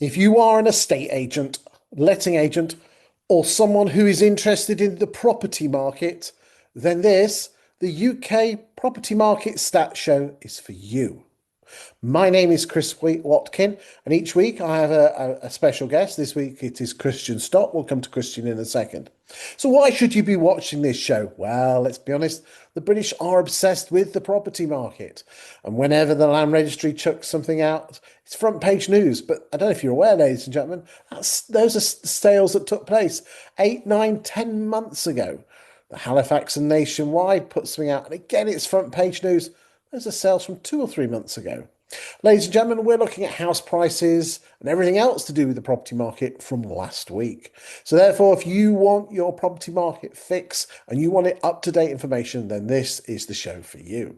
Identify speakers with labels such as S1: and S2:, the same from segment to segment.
S1: If you are an estate agent, letting agent, or someone who is interested in the property market, then the UK Property Market Stat Show, is for you. My name is Chris Watkin, and each week I have a special guest. This week it is Kristian Stott. We'll come to Kristian in a second. So, why should you be watching this show? Well, let's be honest, the British are obsessed with the property market. And whenever the Land Registry chucks something out, it's front page news. But I don't know if you're aware, ladies and gentlemen, those are sales that took place 8, 9, 10 months ago. The Halifax and Nationwide put something out, and again, it's front page news. Those are sales from 2 or 3 months ago. Ladies and gentlemen, we're looking at house prices and everything else to do with the property market from last week. So therefore, if you want your property market fix and you want it up-to-date information, then this is the show for you.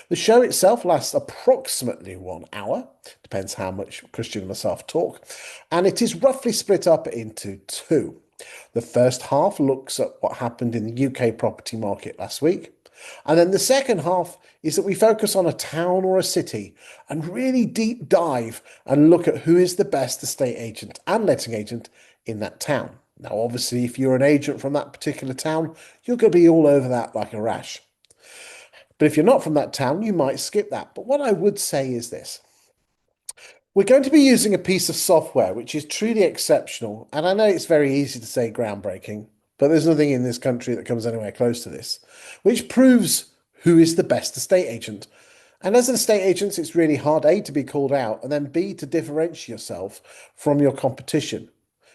S1: The show itself lasts approximately 1 hour, depends how much Kristian and myself talk, and it is roughly split up into two. The first half looks at what happened in the UK property market last week. And then the second half is that we focus on a town or a city and really deep dive and look at who is the best estate agent and letting agent in that town. Now, obviously, if you're an agent from that particular town, you're going to be all over that like a rash. But if you're not from that town, you might skip that. But what I would say is this. We're going to be using a piece of software which is truly exceptional. And I know it's very easy to say groundbreaking, but there's nothing in this country that comes anywhere close to this, which proves who is the best estate agent. And as an estate agent, it's really hard, A, to be called out, and then B, to differentiate yourself from your competition.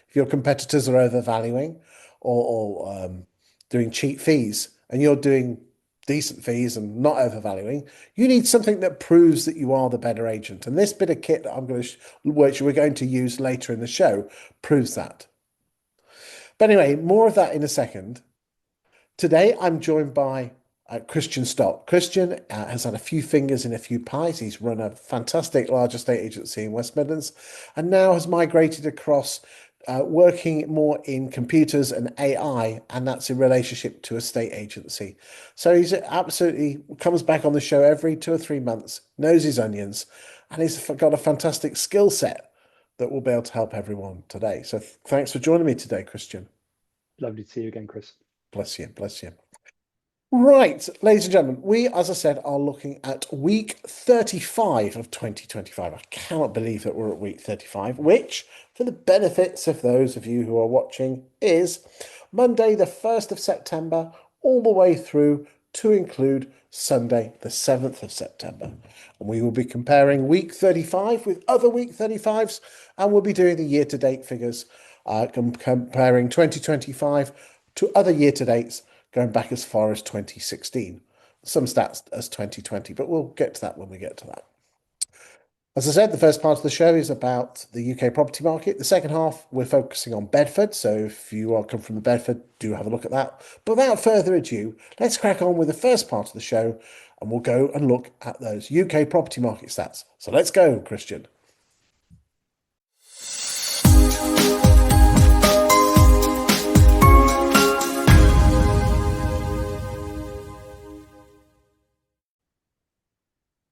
S1: If your competitors are overvaluing or doing cheap fees, and you're doing decent fees and not overvaluing, you need something that proves that you are the better agent. And this bit of kit that which we're going to use later in the show proves that. But anyway, more of that in a second. Today, I'm joined by Kristian Stott. Kristian has had a few fingers in a few pies. He's run a fantastic large estate agency in West Midlands and now has migrated across working more in computers and AI, and that's in relationship to a state agency. So he's absolutely comes back on the show every 2 or 3 months, knows his onions, and he's got a fantastic skill set that will be able to help everyone today. So thanks for joining me today, Kristian.
S2: Lovely to see you again, Chris.
S1: Bless you, bless you. Right, ladies and gentlemen, we, as I said, are looking at week 35 of 2025. I cannot believe that we're at week 35, which, for the benefits of those of you who are watching, is Monday, the 1st of September, all the way through to include Sunday, the 7th of September. And we will be comparing week 35 with other week 35s, and we'll be doing the year-to-date figures, comparing 2025 to other year-to-dates going back as far as 2016. Some stats as 2020, but we'll get to that when we get to that. As I said, the first part of the show is about the UK property market. The second half, we're focusing on Bedford. So if you are come from the Bedford, do have a look at that. But without further ado, let's crack on with the first part of the show and we'll go and look at those UK property market stats. So let's go, Kristian.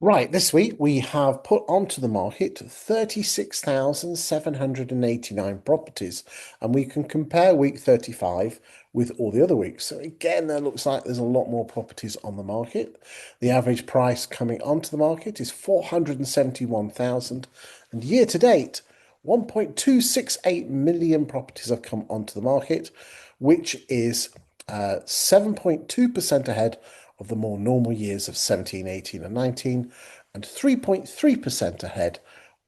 S1: Right, this week we have put onto the market 36,789 properties, and we can compare week 35 with all the other weeks. So again, there looks like there's a lot more properties on the market. The average price coming onto the market is 471,000, and year to date, 1.268 million properties have come onto the market, which is 7.2% ahead of the more normal years of 17, 18 and 19, and 3.3% ahead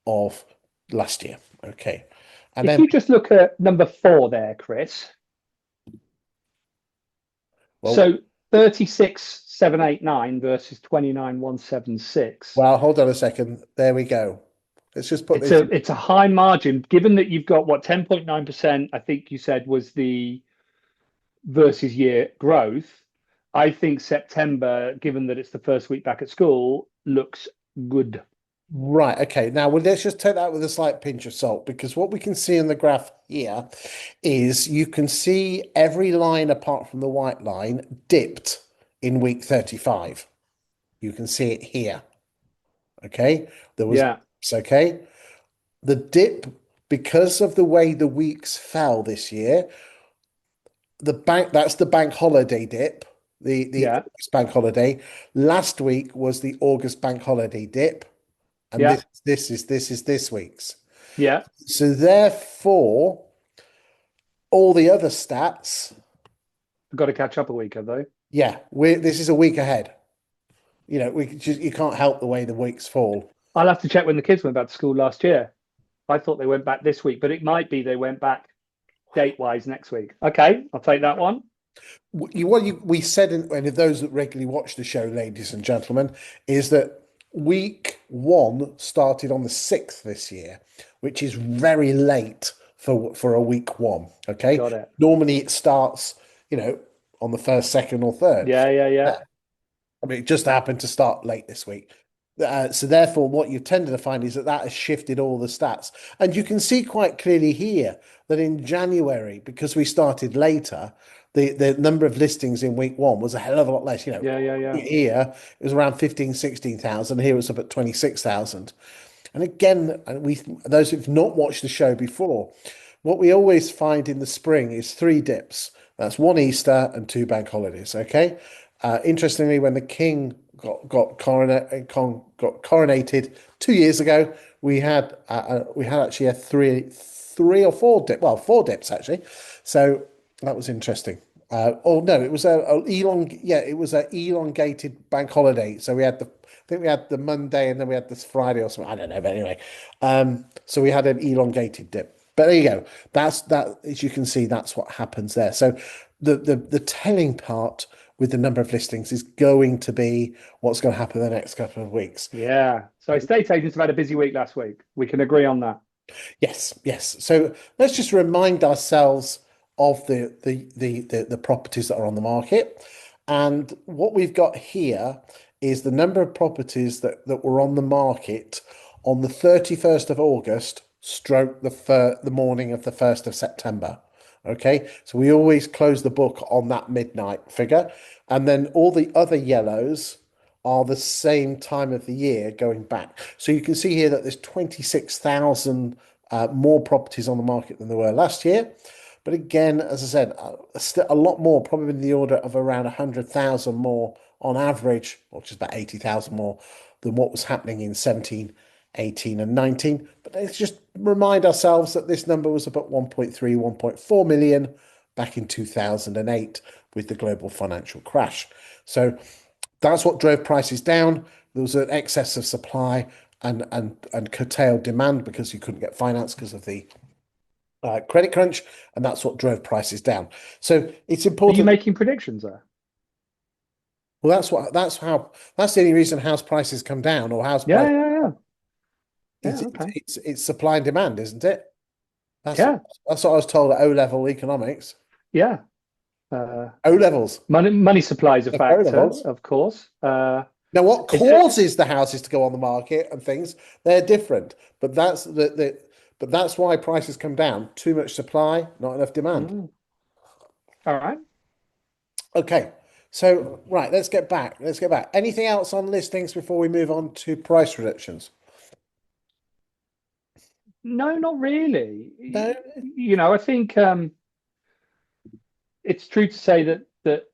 S1: of last year. Okay. And
S2: if
S1: then,
S2: you just look at number 4 there, Chris.
S1: well,
S2: so 36,789 versus 29,176.
S1: well, hold on a second. There we go. Let's just put this.
S2: It's a high margin, given that you've got what 10.9%, I think you said was the versus year growth. I think September, given that it's the first week back at school, looks good.
S1: Right. Okay. Now, well, let's just take that with a slight pinch of salt, because what we can see in the graph here is you can see every line apart from the white line dipped in week 35. You can see it here. Okay. There was,
S2: Yeah.
S1: okay. The dip because of the way the weeks fell this year, that's the bank holiday dip, the
S2: Yeah,
S1: August bank holiday. Last week was the August bank holiday dip, and
S2: yeah,
S1: this is this week's.
S2: yeah.
S1: So therefore, all the other stats,
S2: I've got to catch up a week, have they?
S1: yeah, we this is a week ahead. You can't help the way the weeks fall.
S2: I'll have to check when the kids went back to school last year. I thought they went back this week, but it might be they went back date wise next week. Okay, I'll take that one.
S1: We said, and if those that regularly watch the show, ladies and gentlemen, is that week one started on the 6th this year, which is very late for a week one. Okay.
S2: Got it.
S1: Normally it starts, on the first, second, or third.
S2: Yeah, yeah, yeah.
S1: I mean, it just happened to start late this week. So therefore, what you tended to find is that has shifted all the stats. And you can see quite clearly here that in January, because we started later, the number of listings in week one was a hell of a lot less.
S2: Yeah, yeah, yeah.
S1: Here it was around 15, 16,000. Here it's up at 26,000. And again, those who've not watched the show before, what we always find in the spring is three dips. That's one Easter and two bank holidays. Okay. Interestingly, when the king got coronated 2 years ago, we had actually a three or four dip, well, four dips actually. So that was interesting. Oh no, it was it was a elongated bank holiday. So I think we had the Monday and then we had this Friday or something. I don't know, but anyway, so we had an elongated dip. But there you go. As you can see, that's what happens there. So the telling part with the number of listings is going to be what's going to happen in the next couple of weeks.
S2: Yeah. So estate agents have had a busy week last week. We can agree on that.
S1: Yes, yes. So let's just remind ourselves of the properties that are on the market. And what we've got here is the number of properties that were on the market on the 31st of August, stroke the morning of the 1st of September. Okay, so we always close the book on that midnight figure. And then all the other yellows are the same time of the year going back. So you can see here that there's 26,000 more properties on the market than there were last year. But again, as I said, a lot more, probably in the order of around 100,000 more on average, or just about 80,000 more than what was happening in 17, 18, and 19. But let's just remind ourselves that this number was about 1.3, 1.4 million back in 2008 with the global financial crash. So that's what drove prices down. There was an excess of supply and curtailed demand because you couldn't get finance because of the credit crunch, and that's what drove prices down. So it's
S2: Are you
S1: important.
S2: making predictions there?
S1: Well, that's the only reason house prices come down or house
S2: Yeah,
S1: price.
S2: yeah, yeah.
S1: It's
S2: Yeah,
S1: it's
S2: okay.
S1: it's supply and demand, isn't it? That's
S2: Yeah,
S1: that's what I was told at O level economics.
S2: yeah. Uh,
S1: O levels,
S2: money supply is a
S1: O
S2: factor,
S1: levels.
S2: of course.
S1: Now, what
S2: Is
S1: causes the houses to go on the market and things, they're different. But that's why prices come down. Too much supply, not enough demand.
S2: mm, all right.
S1: Okay. So, right, let's get back. Let's get back. Anything else on listings before we move on to price reductions?
S2: No, not really.
S1: No.
S2: I think it's true to say that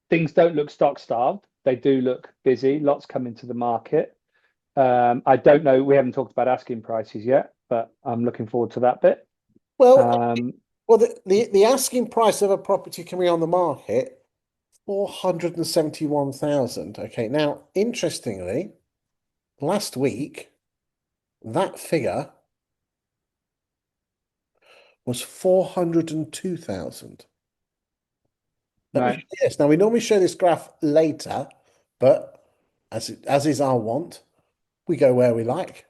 S2: things don't look stock starved. They do look busy. Lots coming to the market. I don't know. We haven't talked about asking prices yet, but I'm looking forward to that bit.
S1: Well,
S2: Um,
S1: the asking price of a property coming on the market, 471,000. Okay. Now, interestingly, last week that figure was 402,000.
S2: right.
S1: Yes. Now we normally show this graph later, but as is our want, we go where we like.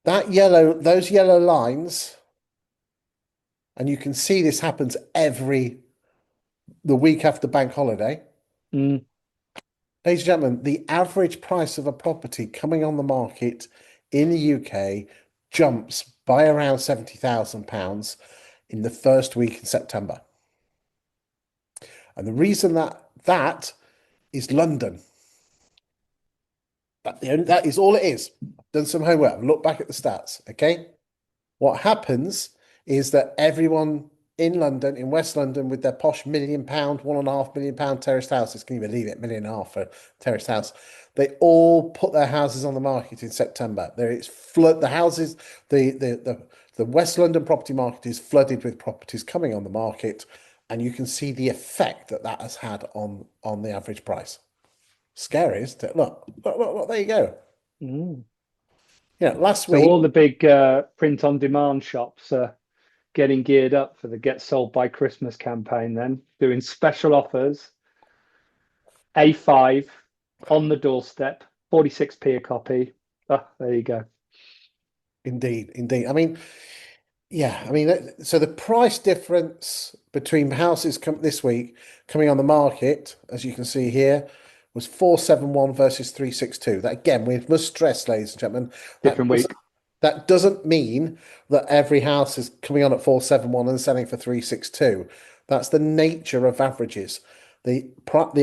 S1: Those yellow lines, and you can see this happens the week after bank holiday.
S2: Mm,
S1: Ladies and gentlemen, the average price of a property coming on the market in the UK jumps by around £70,000 in the first week in September. And the reason that is London. That is all it is. Done some homework. Look back at the stats. Okay. What happens is that everyone in London, in West London, with their posh £1 million, £1.5 million terraced houses, can you believe it? £1.5 million for a terraced house. They all put their houses on the market in September. There is flood. The houses, the West London property market is flooded with properties coming on the market, and you can see the effect that that has had on the average price. Scary, isn't it? Look, look, look, look, there you go.
S2: Mm.
S1: Yeah, last
S2: So
S1: week,
S2: all the big print on demand shops are getting geared up for the Get Sold by Christmas campaign, then doing special offers. A5 on the doorstep, 46p a copy. Oh, there you go.
S1: indeed, indeed. I mean, yeah, I mean, so the price difference between houses this week coming on the market, as you can see here, was 471 versus 362. That again, we must stress, ladies and gentlemen, that
S2: Different week.
S1: that doesn't mean that every house is coming on at 471 and selling for 362. That's the nature of averages. The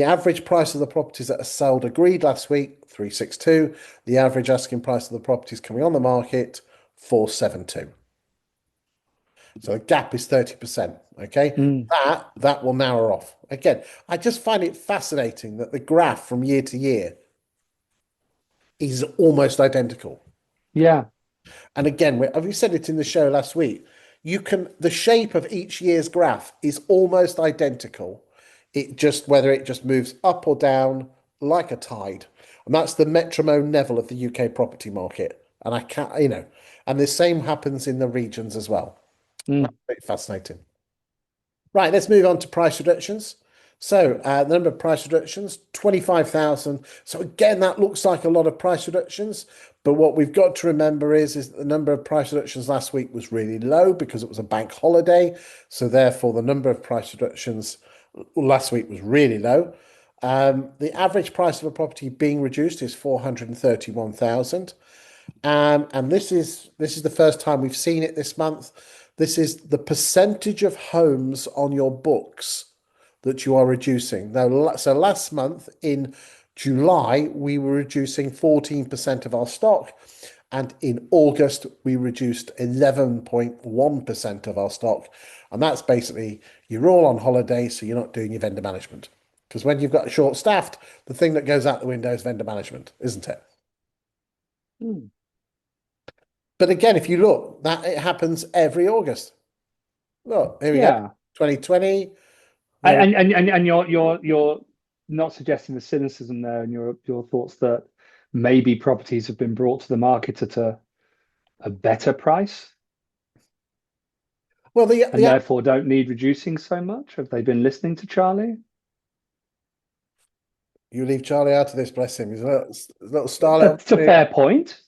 S1: average price of the properties that are sold agreed last week, 362. The average asking price of the properties coming on the market, 472. So the gap is 30%. Okay.
S2: Mm.
S1: That will narrow off. Again, I just find it fascinating that the graph from year to year is almost identical.
S2: Yeah.
S1: And again, we said it in the show last week. The shape of each year's graph is almost identical. Whether it just moves up or down like a tide. And that's the metronome level of the UK property market. And I can't, and the same happens in the regions as well.
S2: Mm.
S1: Fascinating. Right, let's move on to price reductions. So the number of price reductions, 25,000. So again, that looks like a lot of price reductions. But what we've got to remember is that the number of price reductions last week was really low because it was a bank holiday. So therefore, the number of price reductions last week was really low. The average price of a property being reduced is 431,000. And this is the first time we've seen it this month. This is the percentage of homes on your books that you are reducing. Now, so last month in July, we were reducing 14% of our stock. And in August, we reduced 11.1% of our stock. And that's basically you're all on holiday, so you're not doing your vendor management. Because when you've got short staffed, the thing that goes out the window is vendor management, isn't it?
S2: Mm.
S1: But again, if you look, that it happens every August. Look, here we go.
S2: Yeah.
S1: 2020. There,
S2: And you're not suggesting the cynicism there and your thoughts that maybe properties have been brought to the market at a better price
S1: well,
S2: and therefore don't need reducing so much? Have they been listening to Charlie?
S1: you leave Charlie out of this, bless him. He's a little starlet.
S2: That's a fair point.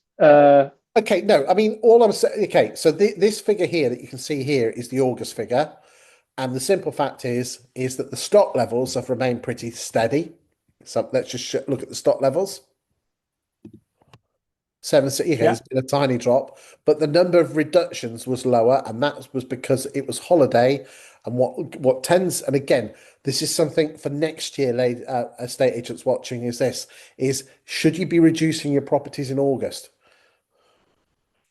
S1: Okay, no, I mean, all I'm saying, okay, so this figure here that you can see here is the August figure. And the simple fact is that the stock levels have remained pretty steady. So let's just look at the stock levels. Okay,
S2: Yeah.
S1: there's been a tiny drop, but the number of reductions was lower, and that was because it was holiday. And what tends, and again, this is something for next year, estate agents watching, is should you be reducing your properties in August?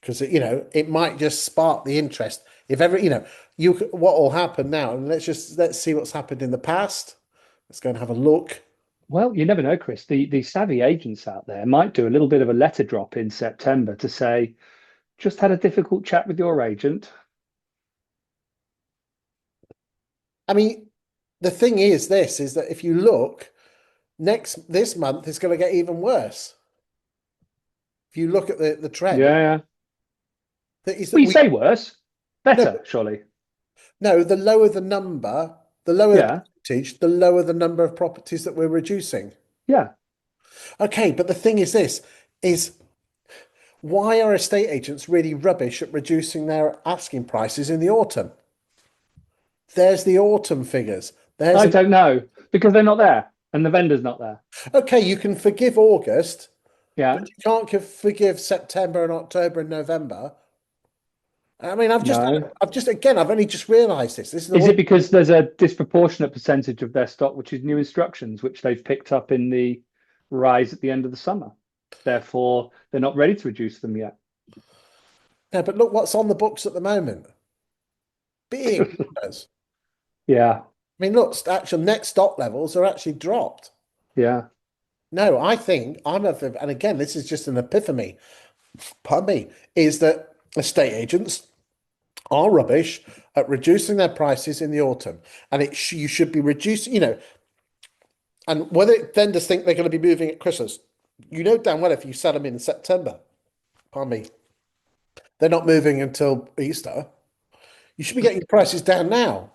S1: Because it might just spark the interest. If ever what will happen now, and let's see what's happened in the past. Let's go and have a look.
S2: Well, you never know, Chris. The savvy agents out there might do a little bit of a letter drop in September to say, just had a difficult chat with your agent.
S1: I mean, the thing is that if you look, this month is going to get even worse. If you look at the trend,
S2: Yeah.
S1: that is
S2: Well,
S1: that
S2: you
S1: we
S2: say worse,
S1: no
S2: better, surely.
S1: no the lower the number, the lower the
S2: Yeah.
S1: percentage, the lower the number of properties that we're reducing.
S2: Yeah.
S1: Okay, but the thing is why are estate agents really rubbish at reducing their asking prices in the autumn? There's the autumn figures.
S2: I don't know because they're not there and the vendor's not there.
S1: Okay, you can forgive August,
S2: Yeah.
S1: but you can't forgive September and October and November. I mean,
S2: No.
S1: I've only just realised this. This is the
S2: Is
S1: one.
S2: it because there's a disproportionate percentage of their stock which is new instructions, which they've picked up in the rise at the end of the summer? Therefore, they're not ready to reduce them yet.
S1: No, but look what's on the books at the moment. Big numbers.
S2: Yeah,
S1: I mean, look, actual net stock levels are actually dropped.
S2: yeah.
S1: No, I think I'm of the, and again, this is just an epiphany, pardon me, is that estate agents are rubbish at reducing their prices in the autumn. And you should be reducing, and whether vendors think they're going to be moving at Christmas, you know damn well if you sell them in September, pardon me, they're not moving until Easter. You should be getting your prices down now.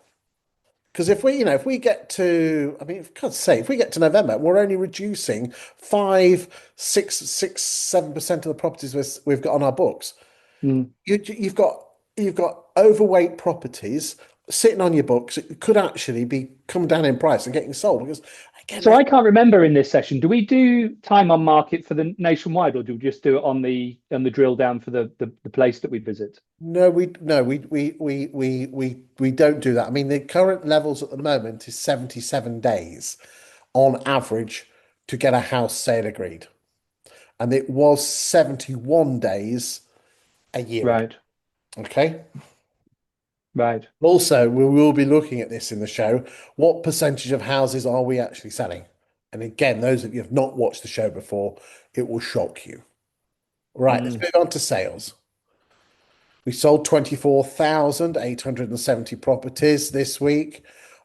S1: Because if we get to, I mean, for God's sake, if we get to November, we're only reducing 5, 6, 7% of the properties we've got on our books.
S2: Mm.
S1: You've got overweight properties sitting on your books. It could actually be come down in price and getting sold because again,
S2: So I can't remember in this session, do we do time on market for the nationwide, or do we just do it on the drill down for the place that we visit?
S1: no, we don't do that. I mean, the current levels at the moment is 77 days on average to get a house sale agreed, and it was 71 days a year ago.
S2: Right,
S1: Okay.
S2: right.
S1: Also, we will be looking at this in the show. What percentage of houses are we actually selling? And again, those of you who have not watched the show before, it will shock you. Right, let's
S2: Mm.
S1: move on to sales. We sold 24,870 properties this week.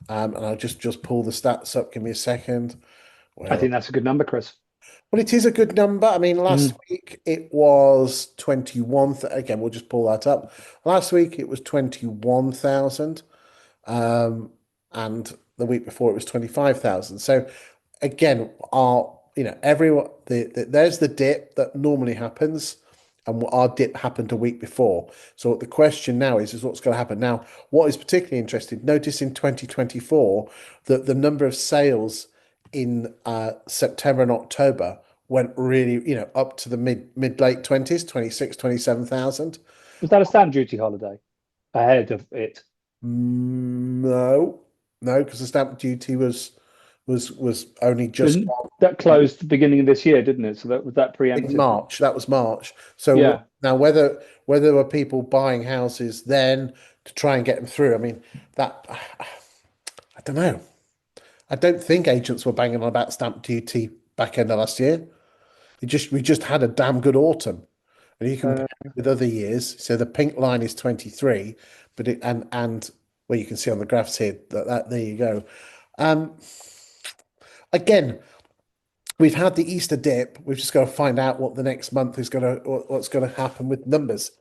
S1: And I'll just pull the stats up. Give me a second.
S2: I
S1: Well,
S2: think that's a good number, Chris.
S1: well, it is a good number. I mean, last
S2: Mm.
S1: week it was 21. Again, we'll just pull that up. Last week it was 21,000. And the week before it was 25,000. So again, everyone there's the dip that normally happens, and our dip happened a week before. So the question now is what's going to happen now? What is particularly interesting? Notice in 2024 that the number of sales in September and October went really, up to the mid late 20s, 26, 27,000.
S2: Was that a stamp duty holiday ahead of it?
S1: No, no, because the stamp duty was only just
S2: Then that closed the beginning of this year, didn't it? So that was that
S1: in
S2: preempted.
S1: March. That was March. So
S2: Yeah.
S1: now whether there were people buying houses then to try and get them through, I mean that I don't know. I don't think agents were banging on about stamp duty back end of last year. We just had a damn good autumn, and you compare
S2: Uh,
S1: it with other years. So the pink line is 23, but it and well, you can see on the graphs here that there you go. Um, Again, we've had the Easter dip. We've just got to find out what the next month is what's gonna happen with numbers.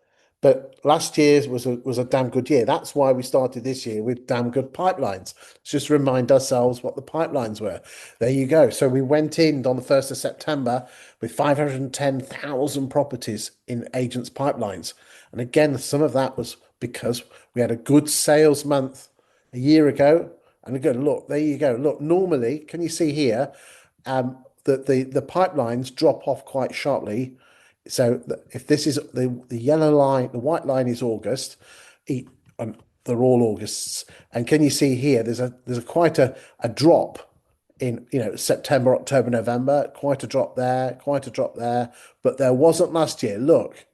S1: But last year's was a damn good year. That's why we started this year with damn good pipelines. Let's just remind ourselves what the pipelines were. There you go. So we went in on the 1st of September with 510,000 properties in agents' pipelines. And again, some of that was because we had a good sales month a year ago. And again, look, there you go. Look, normally, can you see here? That the pipelines drop off quite sharply. So if this is the yellow line, the white line is August, and they're all Augusts. And can you see here? There's quite a drop in September, October, November. Quite a drop there, quite a drop there. But there wasn't last year. Look,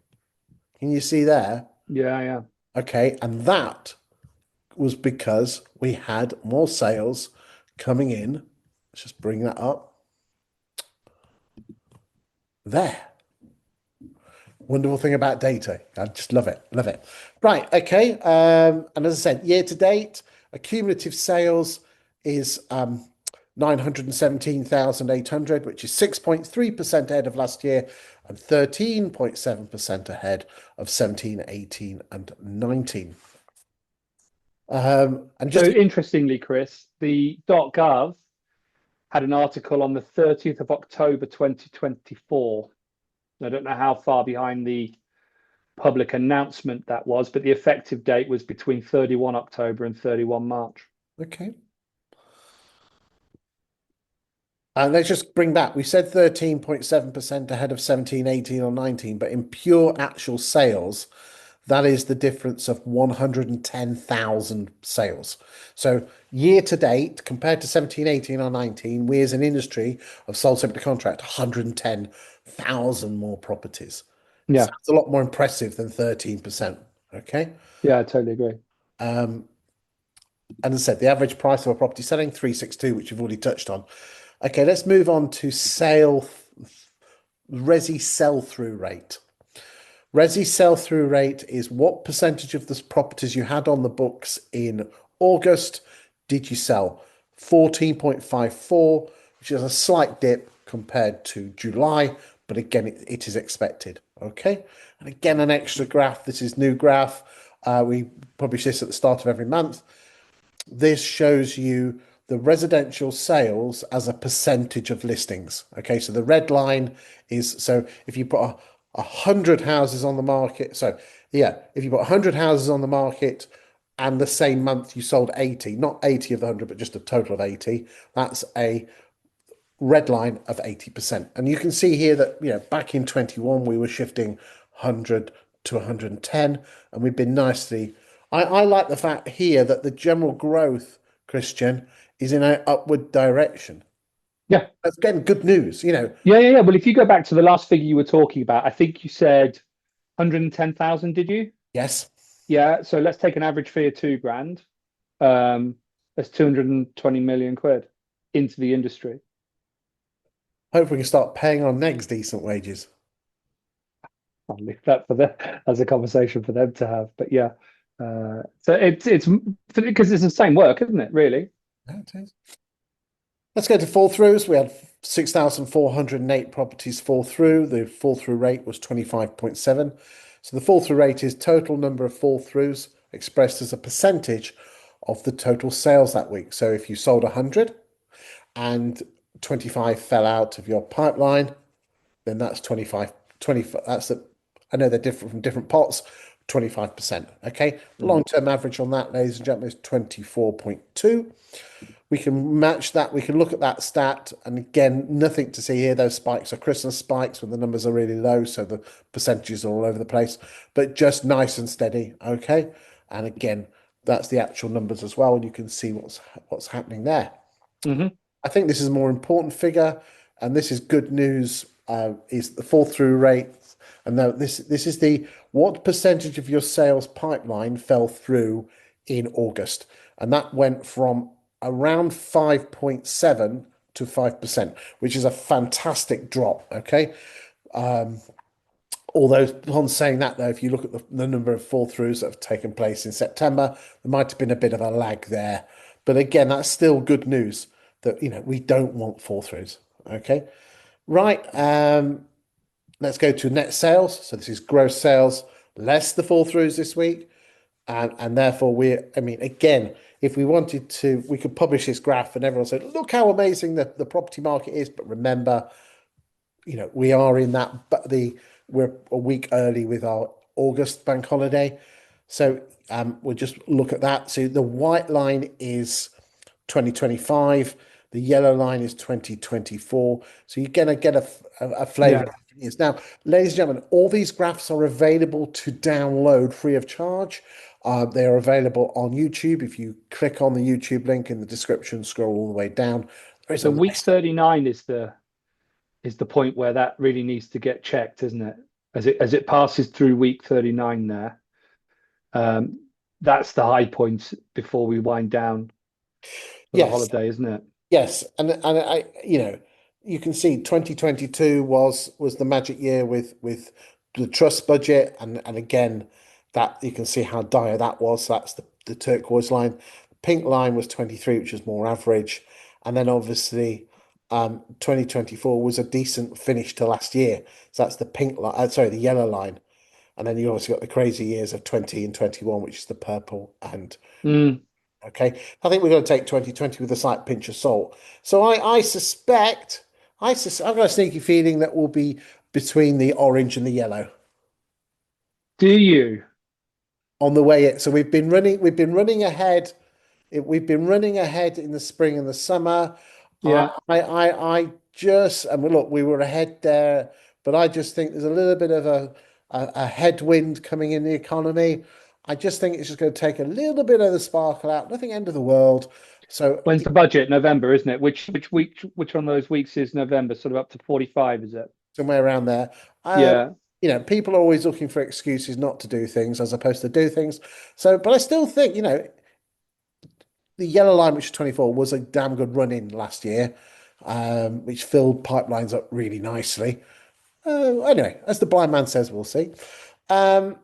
S1: can you see there?
S2: yeah, yeah.
S1: Okay, and that was because we had more sales coming in. Let's just bring that up. There. Wonderful thing about data. I just love it. Love it. Right. Okay. And as I said, year to date, accumulative sales is 917,800, which is 6.3% ahead of last year and 13.7% ahead of 17, 18, and 19. And
S2: So
S1: just
S2: interestingly, Chris, the .gov had an article on the 30th of October 2024. I don't know how far behind the public announcement that was, but the effective date was between 31 October and 31 March.
S1: okay. And let's just bring back, we said 13.7% ahead of 17, 18, or 19, but in pure actual sales, that is the difference of 110,000 sales. So year to date, compared to 17, 18, or 19, we as an industry have sold subject to contract 110 1,000 more properties.
S2: Yeah.
S1: Sounds a lot more impressive than 13%. Okay.
S2: Yeah, I totally agree.
S1: Um, and as I said, the average price of a property selling 362, which you've already touched on. Okay, let's move on to resi sell through rate. Resi sell through rate is what percentage of the properties you had on the books in August did you sell? 14.54, which is a slight dip compared to July, but again, it is expected. Okay. And again, an extra graph. This is new graph. We publish this at the start of every month. This shows you the residential sales as a percentage of listings. Okay, so the red line is, so if you put 100 houses on the market, so yeah, if you put 100 houses on the market and the same month you sold 80, not 80 of the 100, but just a total of 80, that's a red line of 80%. And you can see here that, back in 21, we were shifting 100 to 110, and we've been nicely. I like the fact here that the general growth, Christian, is in an upward direction.
S2: Yeah.
S1: That's again good news,
S2: Yeah. Well, if you go back to the last figure you were talking about, I think you said 110,000, did you?
S1: Yes.
S2: Yeah. So let's take an average fee of 2 grand. Um, that's 220 million quid into the industry.
S1: Hope we can start paying our negs decent wages.
S2: I'll leave that for them as a conversation for them to have. But yeah, so it's because it's the same work, isn't it? Really?
S1: Yeah, it is. Let's go to fall throughs. We had 6,408 properties fall through. The fall through rate was 25.7. So the fall through rate is total number of fall throughs expressed as a percentage of the total sales that week. So if you sold 100 and 25 fell out of your pipeline, then that's 25, 25. I know they're different from different pots, 25%. Okay. Long-term average on that, ladies and gentlemen, is 24.2. We can match that. We can look at that stat. And again, nothing to see here. Those spikes are Christmas spikes when the numbers are really low. So the percentages are all over the place, but just nice and steady. Okay. And again, that's the actual numbers as well. And you can see what's happening there.
S2: Hmm.
S1: I think this is a more important figure, and this is good news, is the fall through rate. And now this is the what percentage of your sales pipeline fell through in August. And that went from around 5.7 to 5%, which is a fantastic drop. Okay. Although on saying that though, if you look at the number of fall throughs that have taken place in September, there might have been a bit of a lag there. But again, that's still good news that we don't want fall throughs. Okay. Right. Let's go to net sales. So this is gross sales less the fall throughs this week. And therefore I mean, again, if we wanted to, we could publish this graph and everyone said, look how amazing the property market is. But remember, we are in that, but we're a week early with our August bank holiday. So we'll just look at that. So the white line is 2025. The yellow line is 2024. So you're going to get a flavor
S2: Yeah.
S1: of what it is. Now, ladies and gentlemen, all these graphs are available to download free of charge. They are available on YouTube. If you click on the YouTube link in the description, scroll all the way down. There is
S2: So
S1: a
S2: week
S1: list.
S2: 39 is the point where that really needs to get checked, isn't it? As it passes through week 39 there. That's the high point before we wind down for the
S1: Yes,
S2: holiday, isn't it?
S1: yes, and you can see 2022 was the magic year with the trust budget, and again that you can see how dire that was. So that's the turquoise line. The pink line was 23, which is more average, and then obviously 2024 was a decent finish to last year. So that's the pink line. Sorry, the yellow line, and then you also got the crazy years of 20 and 21, which is the purple and.
S2: Mm.
S1: Okay, I think we're going to take 2020 with a slight pinch of salt. So I suspect, I've got a sneaky feeling that will be between the orange and the yellow
S2: Do you?
S1: on the way. So we've been running ahead. We've been running ahead in the spring and the summer.
S2: Yeah.
S1: I just, and look, we were ahead there, but I just think there's a little bit of a headwind coming in the economy. I just think it's just going to take a little bit of the sparkle out. Nothing end of the world. So
S2: When's the budget? November, isn't it? Which one of those weeks is November? Sort of up to 45, is it?
S1: somewhere around there. Um,
S2: Yeah.
S1: people are always looking for excuses not to do things as opposed to do things. So, but I still think, the yellow line, which is 24, was a damn good run in last year, which filled pipelines up really nicely. Anyway, as the blind man says, we'll see. Um,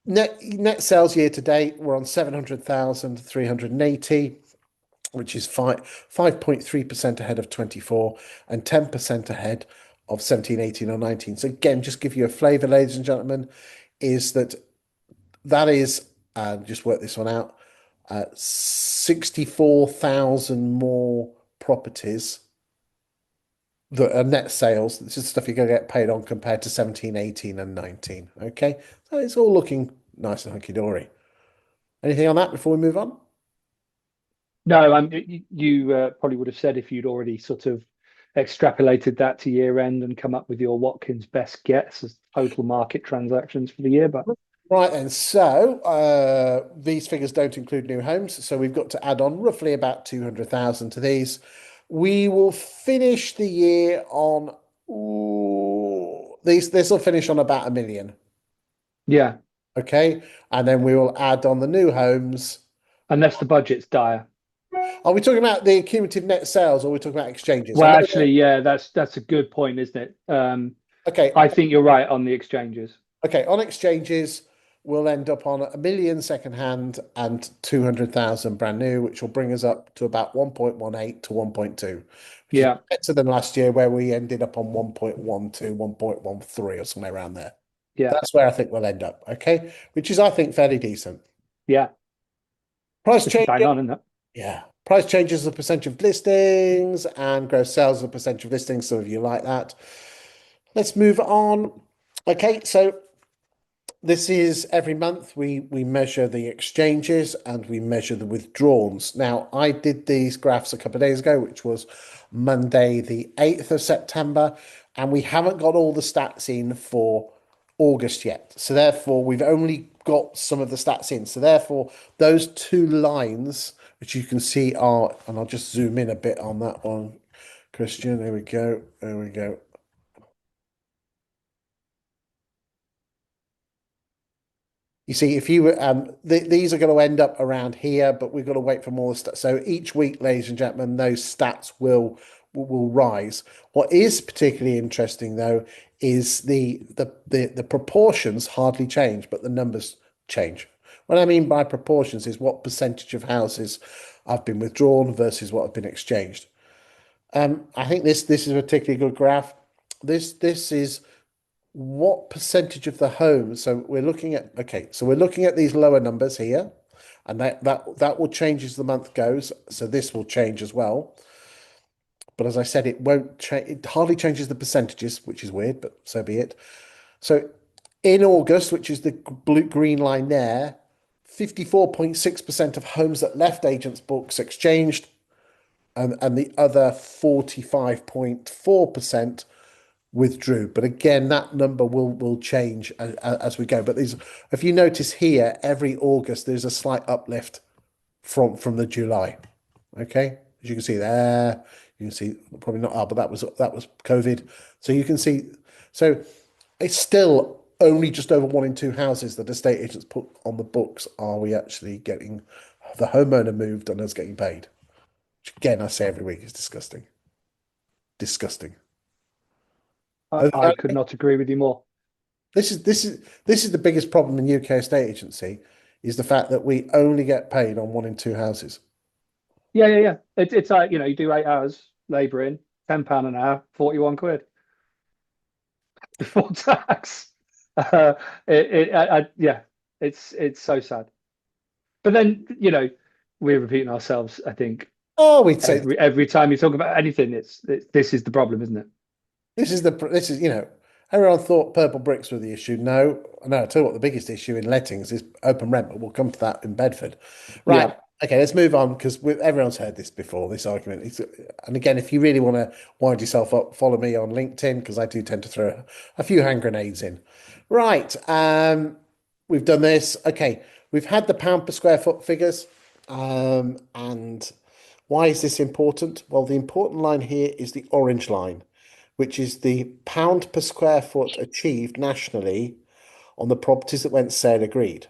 S1: net sales year to date, we're on 700,380, which is 5.3% ahead of 24 and 10% ahead of 17, 18, or 19. So again, just give you a flavour, ladies and gentlemen, is that is just work this one out. 64,000 more properties that are net sales. This is stuff you're going to get paid on compared to 17, 18, and 19. Okay. So it's all looking nice and hunky dory. Anything on that before we move on?
S2: No, you probably would have said if you'd already sort of extrapolated that to year end and come up with your Watkins best guess as total market transactions for the year. But
S1: Right then, so these figures don't include new homes, so we've got to add on roughly about 200,000 to these. We will finish the year on this will finish on about 1 million,
S2: yeah,
S1: okay? And then we will add on the new homes.
S2: unless the budget's dire.
S1: Are we talking about the cumulative net sales or are we talking about exchanges? I
S2: Well,
S1: know
S2: actually, yeah, that's a good point, isn't it?
S1: okay,
S2: I think you're right on the exchanges.
S1: okay, on exchanges, we'll end up on 1 million second hand and 200,000 brand new, which will bring us up to about 1.18 to 1.2, which is
S2: Yeah,
S1: better than last year where we ended up on 1.12, 1.13 or somewhere around there.
S2: yeah,
S1: That's where I think we'll end up, okay? Which is, I think, fairly decent.
S2: yeah.
S1: Price
S2: Pretty
S1: change,
S2: bang on, isn't it?
S1: yeah. Price changes as a percentage of listings and gross sales as a percentage of listings. Some of you like that. Let's move on. Okay, so this is every month we measure the exchanges and we measure the withdrawals. Now, I did these graphs a couple of days ago, which was Monday, the 8th of September, and we haven't got all the stats in for August yet. So therefore, we've only got some of the stats in. So therefore, those two lines, which you can see are, and I'll just zoom in a bit on that one, Christian. There we go. There we go. You see, if you these are going to end up around here, but we've got to wait for more stats. So each week, ladies and gentlemen, those stats will rise. What is particularly interesting, though, is the proportions hardly change, but the numbers change. What I mean by proportions is what percentage of houses have been withdrawn versus what have been exchanged. I think this is a particularly good graph. This is what percentage of the homes. So we're looking at okay, so we're looking at these lower numbers here, and that will change as the month goes. So this will change as well. But as I said, it won't change. It hardly changes the percentages, which is weird, but so be it. So in August, which is the blue green line there, 54.6% of homes that left agents' books exchanged, and the other 45.4% withdrew. But again, that number will change as we go. But these, if you notice here, every August there's a slight uplift from the July. Okay, as you can see there, you can see probably not up, but that was COVID. So you can see, so it's still only just over 1 in 2 houses that estate agents put on the books are we actually getting the homeowner moved and us getting paid. Which again, I say every week is disgusting. Disgusting.
S2: I could not agree with you more.
S1: This is the biggest problem in UK estate agency is the fact that we only get paid on 1 in 2 houses.
S2: Yeah, yeah, yeah. It's like, you do 8 hours labouring, £10 an hour, 41 quid before tax. Yeah, it's so sad. But then, we're repeating ourselves, I think,
S1: Oh, we'd say
S2: every time you talk about anything, this is the problem, isn't it?
S1: this is everyone thought purple bricks were the issue. No, no. I tell you what, the biggest issue in lettings is open rent, but we'll come to that in Bedford. Right.
S2: Yeah.
S1: Okay, let's move on because everyone's heard this before, this argument. And again, if you really want to wind yourself up, follow me on LinkedIn because I do tend to throw a few hand grenades in. Right. We've done this. Okay, we've had the pound per square foot figures. And why is this important? Well, the important line here is the orange line, which is the pound per square foot achieved nationally on the properties that went sale agreed.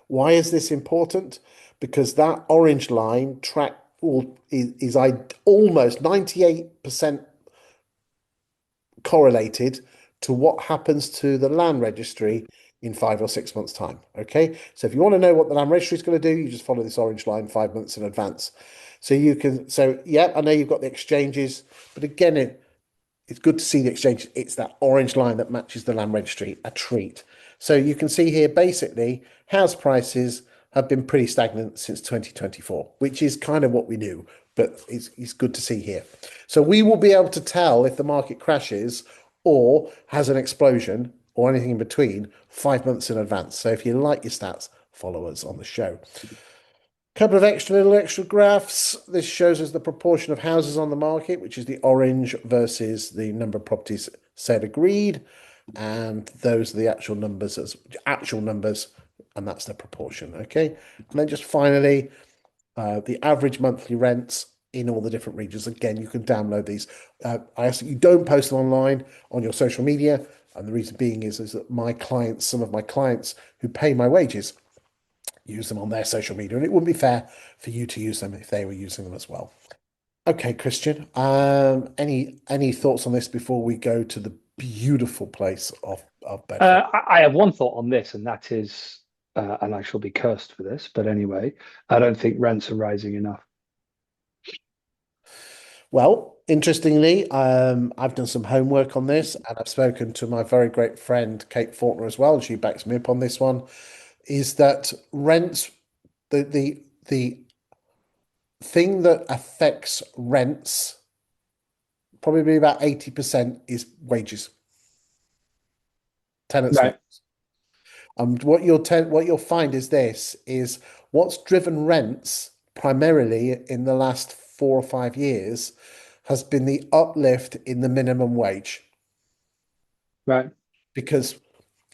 S1: Why is this important? Because that orange line track is almost 98% correlated to what happens to the land registry in 5 or 6 months' time. Okay, so if you want to know what the land registry is going to do, you just follow this orange line 5 months in advance. So you can, so yeah, I know you've got the exchanges, but again, it's good to see the exchange. It's that orange line that matches the land registry, a treat. So you can see here, basically, house prices have been pretty stagnant since 2024, which is kind of what we knew, but it's good to see here. So we will be able to tell if the market crashes or has an explosion or anything in between 5 months in advance. So if you like your stats, follow us on the show. Couple of little extra graphs. This shows us the proportion of houses on the market, which is the orange versus the number of properties said agreed, and those are the actual numbers and that's the proportion. Okay, and then just finally, the average monthly rents in all the different regions. Again, you can download these. I ask that you don't post them online on your social media, and the reason being is that some of my clients who pay my wages use them on their social media, and it wouldn't be fair for you to use them if they were using them as well. Okay, Kristian, any thoughts on this before we go to the beautiful place of Bedford?
S2: I have one thought on this, and that is, and I shall be cursed for this, but anyway, I don't think rents are rising enough.
S1: Well, interestingly, I've done some homework on this, and I've spoken to my very great friend Kate Faulkner as well, and she backs me up on this one. Is that rents the thing that affects rents, probably about 80% is wages, tenants'
S2: Right,
S1: wages. And what you'll find is this is what's driven rents primarily in the last 4 or 5 years has been the uplift in the minimum wage.
S2: right,
S1: Because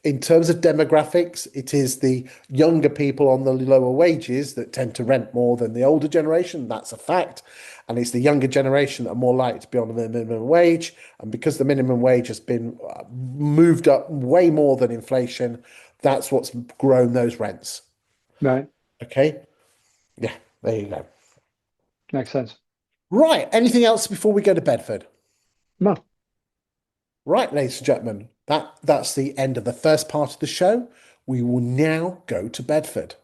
S1: in terms of demographics, it is the younger people on the lower wages that tend to rent more than the older generation. That's a fact. And it's the younger generation that are more likely to be on the minimum wage. And because the minimum wage has been moved up way more than inflation, that's what's grown those rents.
S2: right.
S1: Okay. Yeah, there you go.
S2: Makes sense.
S1: Right. Anything else before we go to Bedford?
S2: No.
S1: Right, ladies and gentlemen, that's the end of the first part of the show. We will now go to Bedford.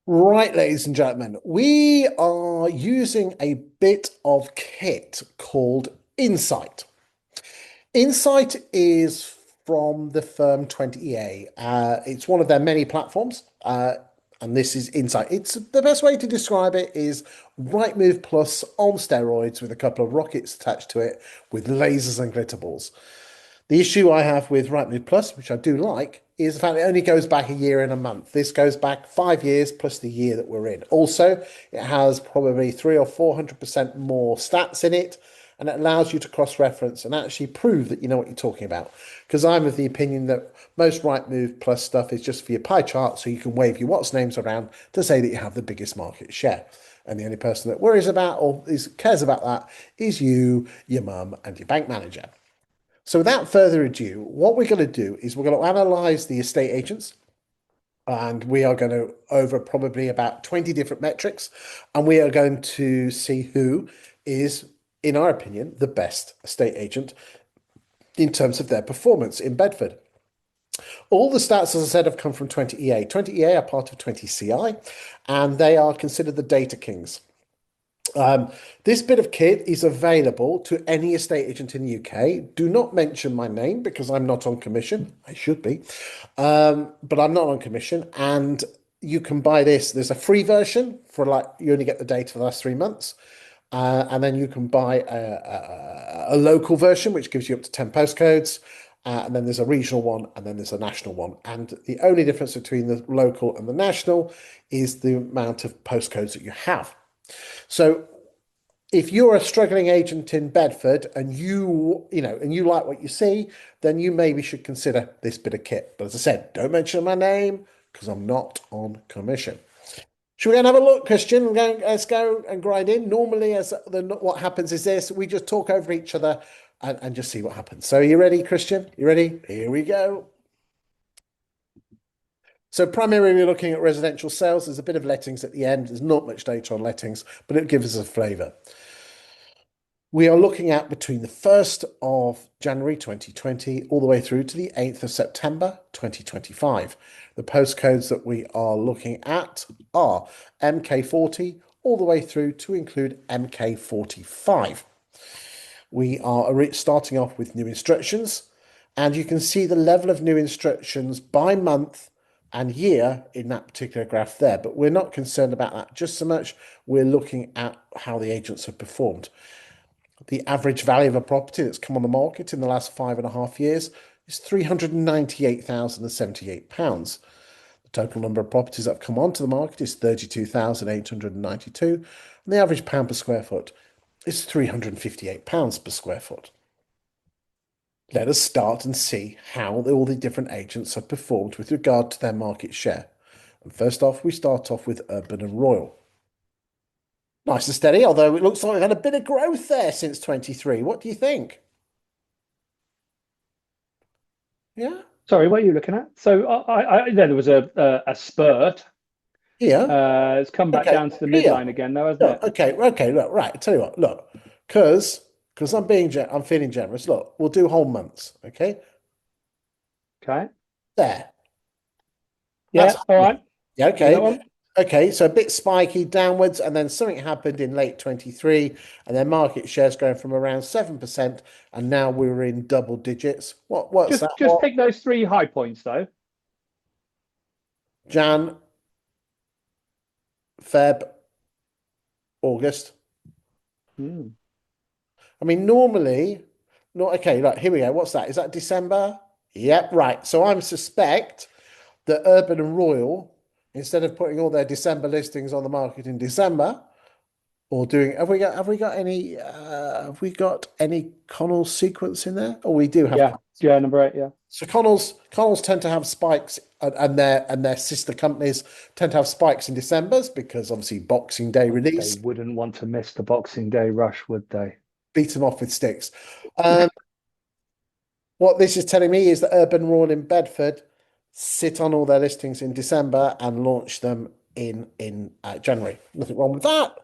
S1: Right, ladies and gentlemen, we are using a bit of kit called Insight. Insight is from the firm 20EA. It's one of their many platforms, and this is Insight. It's the best way to describe it is Rightmove Plus on steroids with a couple of rockets attached to it with lasers and glitter balls. The issue I have with Rightmove Plus, which I do like, is the fact it only goes back a year and a month. This goes back 5 years plus the year that we're in. Also, it has probably 300 or 400% more stats in it, and it allows you to cross-reference and actually prove that you know what you're talking about. Because I'm of the opinion that most Rightmove Plus stuff is just for your pie chart, so you can wave your what's names around to say that you have the biggest market share. And the only person that worries about or cares about that is you, your mum, and your bank manager. So without further ado, what we're going to do is we're going to analyze the estate agents, and we are going to over probably about 20 different metrics, and we are going to see who is, in our opinion, the best estate agent in terms of their performance in Bedford. All the stats, as I said, have come from 20EA. 20EA are part of 20CI, and they are considered the data kings. This bit of kit is available to any estate agent in the UK. Do not mention my name because I'm not on commission. I should be, but I'm not on commission. And you can buy this. There's a free version for like you only get the data for the last 3 months. And then you can buy a local version, which gives you up to 10 postcodes. And then there's a regional one, and then there's a national one. And the only difference between the local and the national is the amount of postcodes that you have. So if you're a struggling agent in Bedford and you like what you see, then you maybe should consider this bit of kit. But as I said, don't mention my name because I'm not on commission. Should we go and have a look, Kristian? Let's go and grind in. Normally, what happens is this: we just talk over each other and just see what happens. So, are you ready, Kristian? You ready? Here we go. So, primarily, we're looking at residential sales. There's a bit of lettings at the end. There's not much data on lettings, but it gives us a flavour. We are looking at between the 1st of January 2020 all the way through to the 8th of September 2025. The postcodes that we are looking at are MK40 all the way through to include MK45. We are starting off with new instructions, and you can see the level of new instructions by month and year in that particular graph there, but we're not concerned about that just so much. We're looking at how the agents have performed. The average value of a property that's come on the market in the last 5.5 years is £398,078. The total number of properties that have come onto the market is 32,892, and the average pound per square foot is £358 per square foot. Let us start and see how all the different agents have performed with regard to their market share. And first off, we start off with Urban and Royal. Nice and steady, although it looks like we've had a bit of growth there since 23. What do you think? Yeah?
S2: Sorry, what are you looking at? So there was a spurt.
S1: Here?
S2: It's come back
S1: Okay,
S2: down to the
S1: here.
S2: midline again, though, hasn't
S1: Look,
S2: it?
S1: okay, look, right. I tell you what, look, because I'm feeling generous. Look, we'll do whole months, okay?
S2: Okay.
S1: There. That's
S2: Yeah. All right.
S1: yeah,
S2: Do that
S1: okay.
S2: one.
S1: Okay, so a bit spiky downwards, and then something happened in late 23, and their market share's going from around 7%, and now we're in double digits. What's that?
S2: Just pick those three high points, though.
S1: Jan, Feb, August.
S2: Hmm.
S1: I mean, normally, not okay. Right, here we go. What's that? Is that December? Yep, right. So I suspect that Urban and Royal, instead of putting all their December listings on the market in December, or doing, have we got any Connell sequence in there? Oh, we do have.
S2: Yeah. Yeah. Number 8. Yeah.
S1: So Connells tend to have spikes, and their sister companies tend to have spikes in December's because obviously Boxing Day
S2: They
S1: release
S2: wouldn't want to miss the Boxing Day rush, would they?
S1: beat them off with sticks. Um, what this is telling me is that Urban Royal in Bedford sit on all their listings in December and launch them in January. Nothing wrong with that.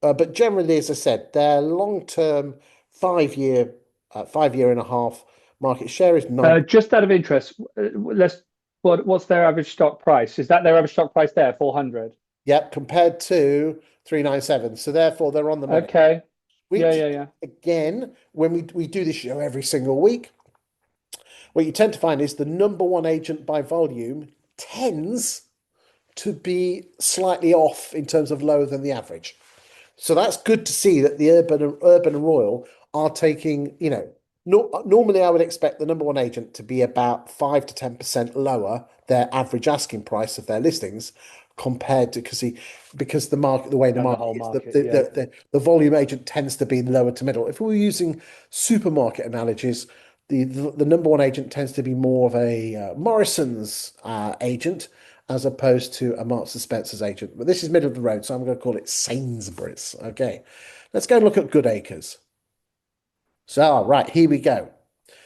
S1: But generally, as I said, their long-term 5 year, 5 year and a half market share is 9.
S2: Just out of interest, what's their average stock price? Is that their average stock price there? 400.
S1: Yep, compared to 397. So therefore, they're on the money.
S2: Okay. Yeah.
S1: Which
S2: Yeah. Yeah.
S1: again, when we do this show every single week, what you tend to find is the number one agent by volume tends to be slightly off in terms of lower than the average. So that's good to see that the Urban and Royal are taking, normally I would expect the number one agent to be about 5 to 10% lower their average asking price of their listings compared to because the way the
S2: And the
S1: market
S2: whole
S1: is,
S2: market. Yeah.
S1: the volume agent tends to be lower to middle. If we were using supermarket analogies, the number one agent tends to be more of a Morrison's agent as opposed to a Marks and Spencer's agent. But this is middle of the road, so I'm going to call it Sainsbury's. Okay, let's go and look at Goodacres. So, right, here we go.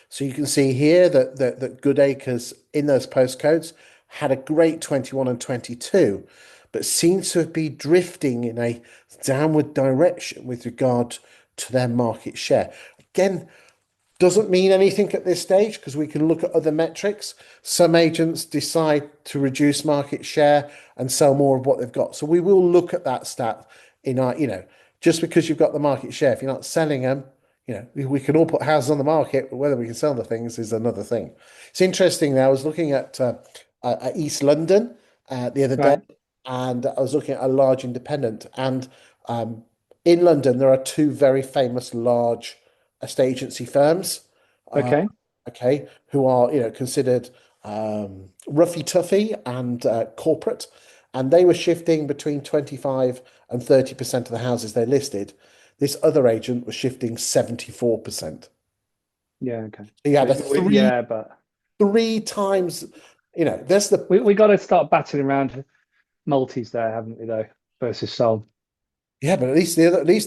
S1: So you can see here that Goodacres in those postcodes had a great 21 and 22, but seems to be drifting in a downward direction with regard to their market share. Again, doesn't mean anything at this stage because we can look at other metrics. Some agents decide to reduce market share and sell more of what they've got. So we will look at that stat in our, just because you've got the market share, if you're not selling them, we can all put houses on the market, but whether we can sell the things is another thing. It's interesting now. I was looking at East London the other day,
S2: Right.
S1: and I was looking at a large independent. And in London, there are two very famous large estate agency firms,
S2: Okay.
S1: okay, who are considered roughy toughy and corporate, and they were shifting between 25 and 30% of the houses they listed. This other agent was shifting 74%.
S2: Yeah, okay.
S1: So you
S2: So
S1: had a
S2: yeah, but
S1: three times, there's the
S2: we got to start battling around multis there, haven't we, though, versus Sol.
S1: yeah, but at least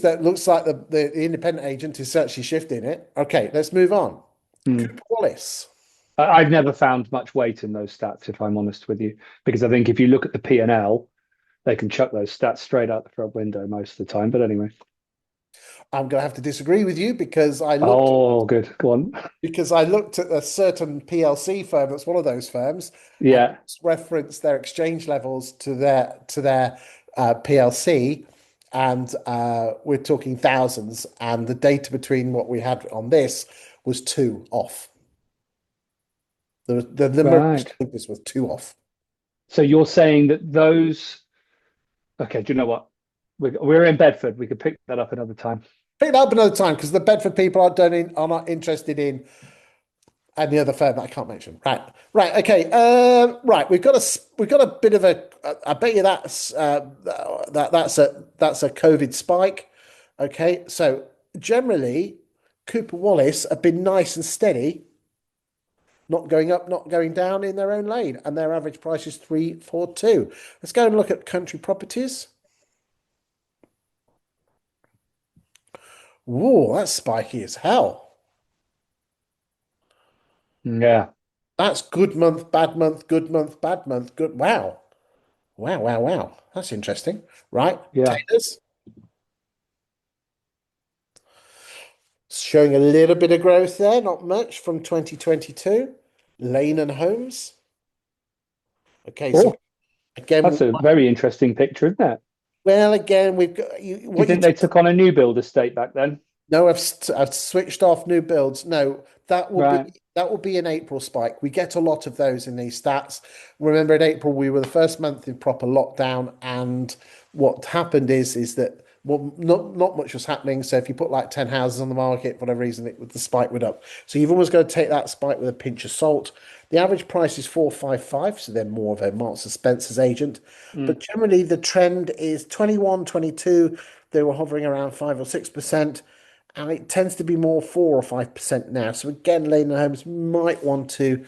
S1: that looks like the independent agent is actually shifting it. Okay, let's move on.
S2: Mm.
S1: Cooper Wallace.
S2: I've never found much weight in those stats, if I'm honest with you, because I think if you look at the P&L, they can chuck those stats straight out the front window most of the time. But anyway.
S1: I'm going to have to disagree with you
S2: Oh, good. Go on.
S1: because I looked at a certain PLC firm that's one of those firms, and
S2: Yeah.
S1: it's referenced their exchange levels to their PLC, and we're talking thousands, and the data between what we had on this was two off. The number of
S2: Right.
S1: exchanges was two off.
S2: So you're saying that those. Okay. Do you know what? We're in Bedford. We could pick that up another time.
S1: Pick it up another time because the Bedford people are not interested in any other firm that I can't mention. Right, right, okay. Right, we've got a bit of a. I bet you that's a COVID spike. Okay, so generally, Cooper Wallace have been nice and steady, not going up, not going down in their own lane, and their average price is 342. Let's go and look at country properties. Whoa, that's spiky as hell.
S2: Yeah.
S1: That's good month, bad month, good month, bad month, good. Wow. Wow, wow, wow. That's interesting. Right.
S2: Yeah.
S1: Taylor's showing a little bit of growth there, not much from 2022. Lane and Homes. Okay, so
S2: Oh,
S1: again,
S2: that's a very interesting picture, isn't it?
S1: well, again, we've got
S2: Do you
S1: what you
S2: think they took on a new build estate back then?
S1: No, I've switched off new builds. No, that will be
S2: Right.
S1: that will be an April spike. We get a lot of those in these stats. Remember, in April we were the first month in proper lockdown, and what happened is that well, not much was happening. So if you put like 10 houses on the market, for whatever reason, the spike went up. So you've always got to take that spike with a pinch of salt. The average price is 455, so they're more of a Marks and Spencer's agent.
S2: Mm.
S1: But generally, the trend is 21, 22. They were hovering around 5 or 6%, and it tends to be more 4 or 5% now. So again, Lane and Holmes might want to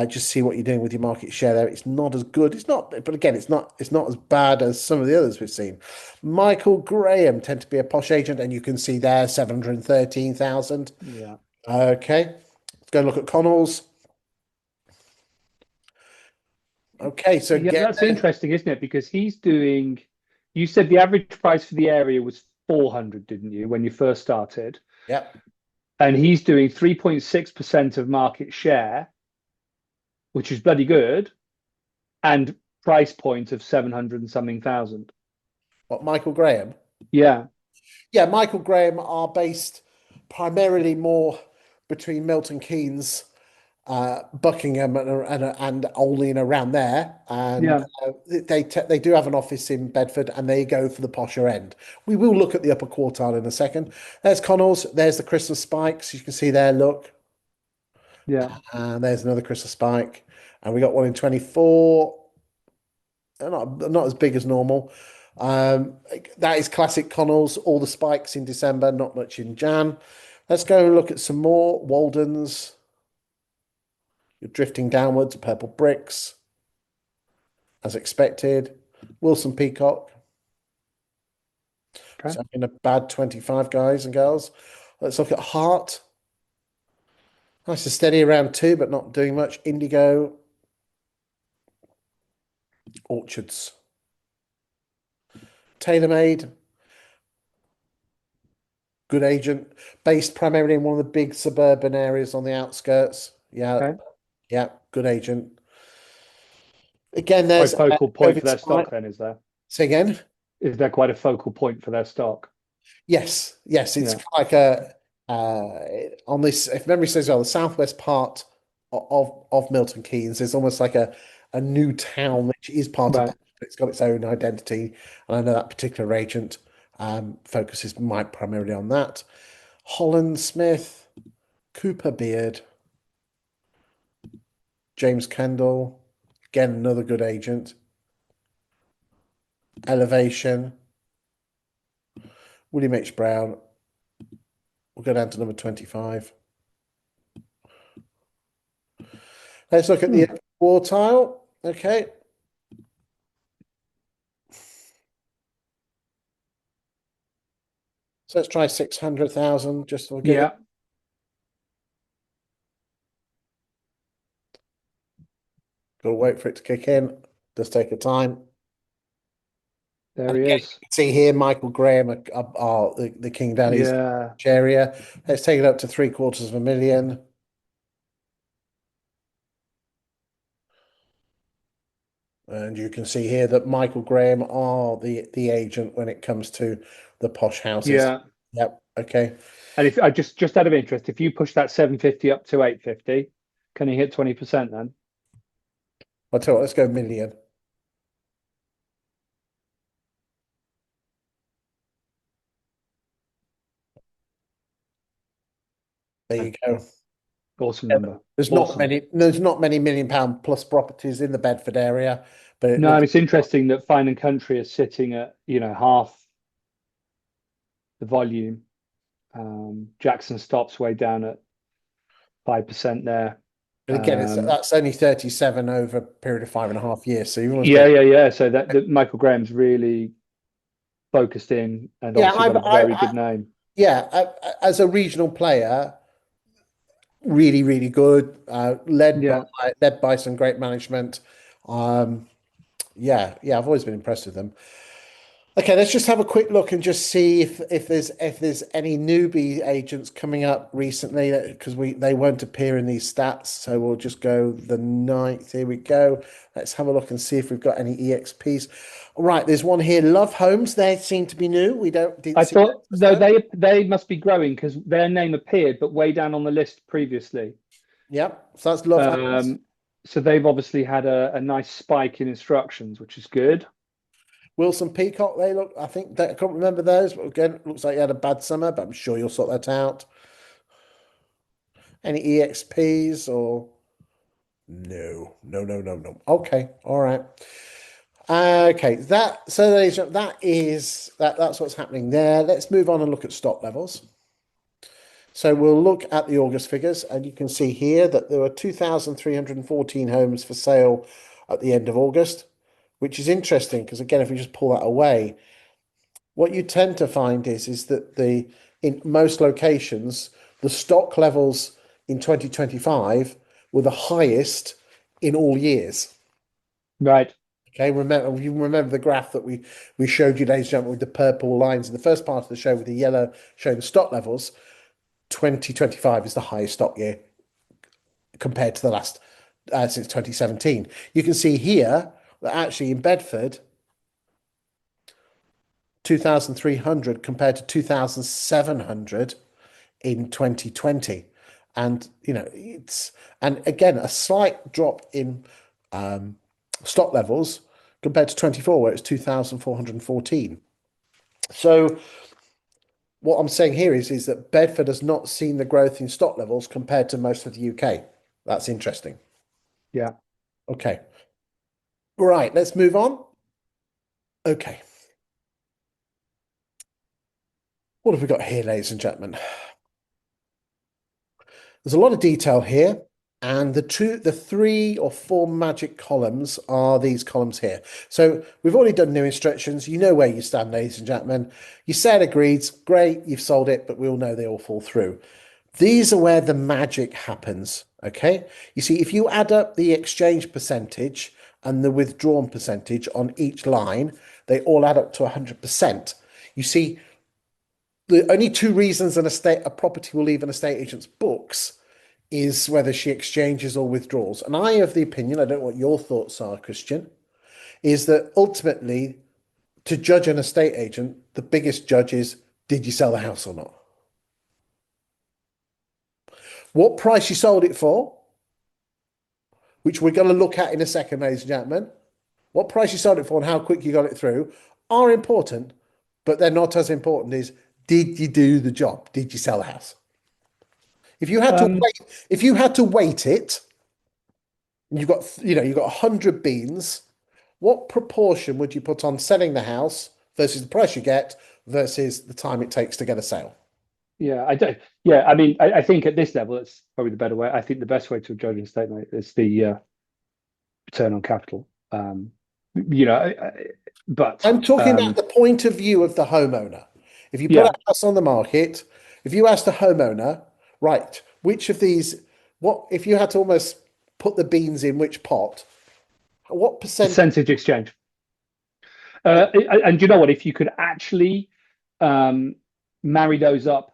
S1: just see what you're doing with your market share there. It's not as good. It's not, but again, it's not as bad as some of the others we've seen. Michael Graham tend to be a posh agent, and you can see there 713,000.
S2: Yeah.
S1: Okay, let's go and look at Connell's. Okay, so
S2: Yeah,
S1: again,
S2: that's interesting, isn't it? Because he's doing, you said the average price for the area was 400, didn't you, when you first started?
S1: yeah.
S2: And he's doing 3.6% of market share, which is bloody good, and price point of 700 and something thousand.
S1: What, Michael Graham?
S2: Yeah.
S1: Yeah, Michael Graham are based primarily more between Milton Keynes, Buckingham, and Olney and around there, and
S2: Yeah.
S1: they do have an office in Bedford, and they go for the posher end. We will look at the upper quartile in a second. There's Connell's. There's the Christmas spikes. You can see there. Look,
S2: Yeah.
S1: and there's another Christmas spike, and we got one in 24. They're not as big as normal. Um, that is classic Connells. All the spikes in December, not much in Jan. Let's go and look at some more. Walden's. You're drifting downwards. Purple bricks, as expected. Wilson Peacock.
S2: Okay.
S1: So in a bad 25, guys and girls. Let's look at Heart. Nice and steady around two, but not doing much. Indigo. Orchards. TaylorMade. Good agent. Based primarily in one of the big suburban areas on the outskirts. Yeah,
S2: Okay.
S1: yeah, good agent. Again,
S2: Quite
S1: there's a
S2: focal point for
S1: COVID
S2: their
S1: spike.
S2: stock, then, is there?
S1: Say again.
S2: Is there quite a focal point for their stock?
S1: Yes, yes, it's
S2: Yeah.
S1: like a on this. If memory serves well, the southwest part of Milton Keynes is almost like a new town which is part of.
S2: Right.
S1: Bedford. It's got its own identity, and I know that particular agent focuses might primarily on that. Holland Smith, Cooper Beard, James Kendall, again another good agent. Elevation, William H. Brown. We'll go down to number 25. Let's look at the quartile. Okay. So let's try 600,000 just for good.
S2: Yeah,
S1: Got to wait for it to kick in. Does take a time.
S2: there
S1: And
S2: he
S1: again,
S2: is.
S1: you can see here Michael Graham are the King Daddies
S2: Yeah,
S1: area. Let's take it up to 750,000. And you can see here that Michael Graham are the agent when it comes to the posh houses.
S2: yeah.
S1: Yep. Okay.
S2: And if I just out of interest, if you push that 750 up to 850, can he hit 20% then?
S1: I'll tell you what, let's go million. There you go.
S2: Awesome
S1: Yeah,
S2: number.
S1: There's not
S2: Awesome.
S1: many. There's not many £1 million plus properties in the Bedford area, but it
S2: No, and
S1: looks.
S2: it's interesting that Fine and Country is sitting at, half the volume. Jackson Stott's way down at 5% there.
S1: And again,
S2: Um,
S1: that's only 37 over a period of 5.5 years. So you almost
S2: yeah,
S1: get.
S2: yeah, yeah. So that Michael Graham's really focused in and
S1: Yeah,
S2: obviously got a very good name.
S1: yeah. As a regional player, really, really good.
S2: Yeah.
S1: Led by some great management. Um, yeah. I've always been impressed with them. Okay, let's just have a quick look and just see if there's any newbie agents coming up recently because they won't appear in these stats. So we'll just go the 9th. Here we go. Let's have a look and see if we've got any EXPs. All right, there's one here. Love Homes. They seem to be new. We didn't
S2: I
S1: see
S2: thought
S1: those
S2: no,
S1: though.
S2: they must be growing because their name appeared, but way down on the list previously.
S1: Yep. So that's Love Homes.
S2: Um, so they've obviously had a nice spike in instructions, which is good.
S1: Wilson Peacock. They look. I think I can't remember those, but again, looks like you had a bad summer. But I'm sure you'll sort that out. Any EXPs or no, no, no, no, no. Okay, all right. Okay, that's what's happening there. Let's move on and look at stock levels. So we'll look at the August figures, and you can see here that there were 2,314 homes for sale at the end of August, which is interesting because again, if we just pull that away, what you tend to find is that in most locations, the stock levels in 2025 were the highest in all years.
S2: Right.
S1: Okay, you remember the graph that we showed you, ladies and gentlemen, with the purple lines in the first part of the show with the yellow showing the stock levels. 2025 is the highest stock year compared to the last since 2017. You can see here that actually in Bedford, 2,300 compared to 2,700 in 2020. And and again a slight drop in stock levels compared to 24 where it's 2,414. So what I'm saying here is that Bedford has not seen the growth in stock levels compared to most of the UK. That's interesting.
S2: Yeah.
S1: Okay. Right, let's move on. Okay. What have we got here, ladies and gentlemen? There's a lot of detail here, and the 3 or 4 magic columns are these columns here. So we've already done new instructions. You know where you stand, ladies and gentlemen. You said agreed, great, you've sold it, but we all know they all fall through. These are where the magic happens. Okay. You see, if you add up the exchange percentage and the withdrawn percentage on each line, they all add up to 100%. You see, the only 2 reasons a property will leave an estate agent's books is whether she exchanges or withdraws. And I have the opinion, I don't know what your thoughts are, Christian, is that ultimately to judge an estate agent, the biggest judge is did you sell the house or not? What price you sold it for, which we're going to look at in a second, ladies and gentlemen. What price you sold it for and how quick you got it through are important, but they're not as important as did you do the job? Did you sell the house? If you had to
S2: Um,
S1: wait, if you had to wait it, and you've got 100 beans, what proportion would you put on selling the house versus the price you get versus the time it takes to get a sale?
S2: Yeah, I don't. Yeah, I mean, I think at this level, it's probably the better way. I think the best way to judge a statement is the return on capital. You know, but
S1: I'm talking about the point of view of the homeowner. If you put a
S2: yeah,
S1: house on the market, if you ask the homeowner, right, which of these, what if you had to almost put the beans in which pot, what percent?
S2: percentage exchange. And you know what? If you could actually um, marry those up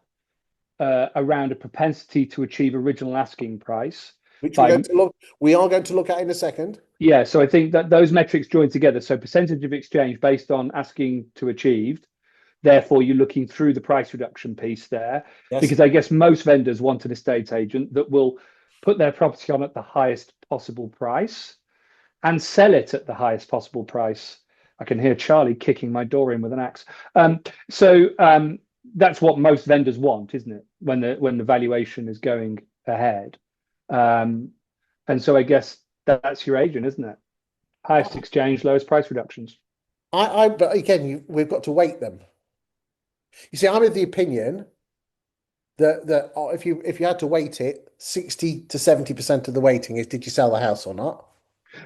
S2: around a propensity to achieve original asking price
S1: Which we're
S2: by
S1: going to look, we are going to look at in a second.
S2: yeah, so I think that those metrics join together. So percentage of exchange based on asking to achieved. Therefore, you're looking through the price reduction piece there,
S1: Yes.
S2: because I guess most vendors want an estate agent that will put their property on at the highest possible price and sell it at the highest possible price. I can hear Charlie kicking my door in with an axe. So that's what most vendors want, isn't it? When the valuation is going ahead, um, and so I guess that's your agent, isn't it? Highest exchange, lowest price reductions.
S1: But again, we've got to weight them. You see, I'm of the opinion that if you had to weight it, 60 to 70% of the weighting is did you sell the house or not?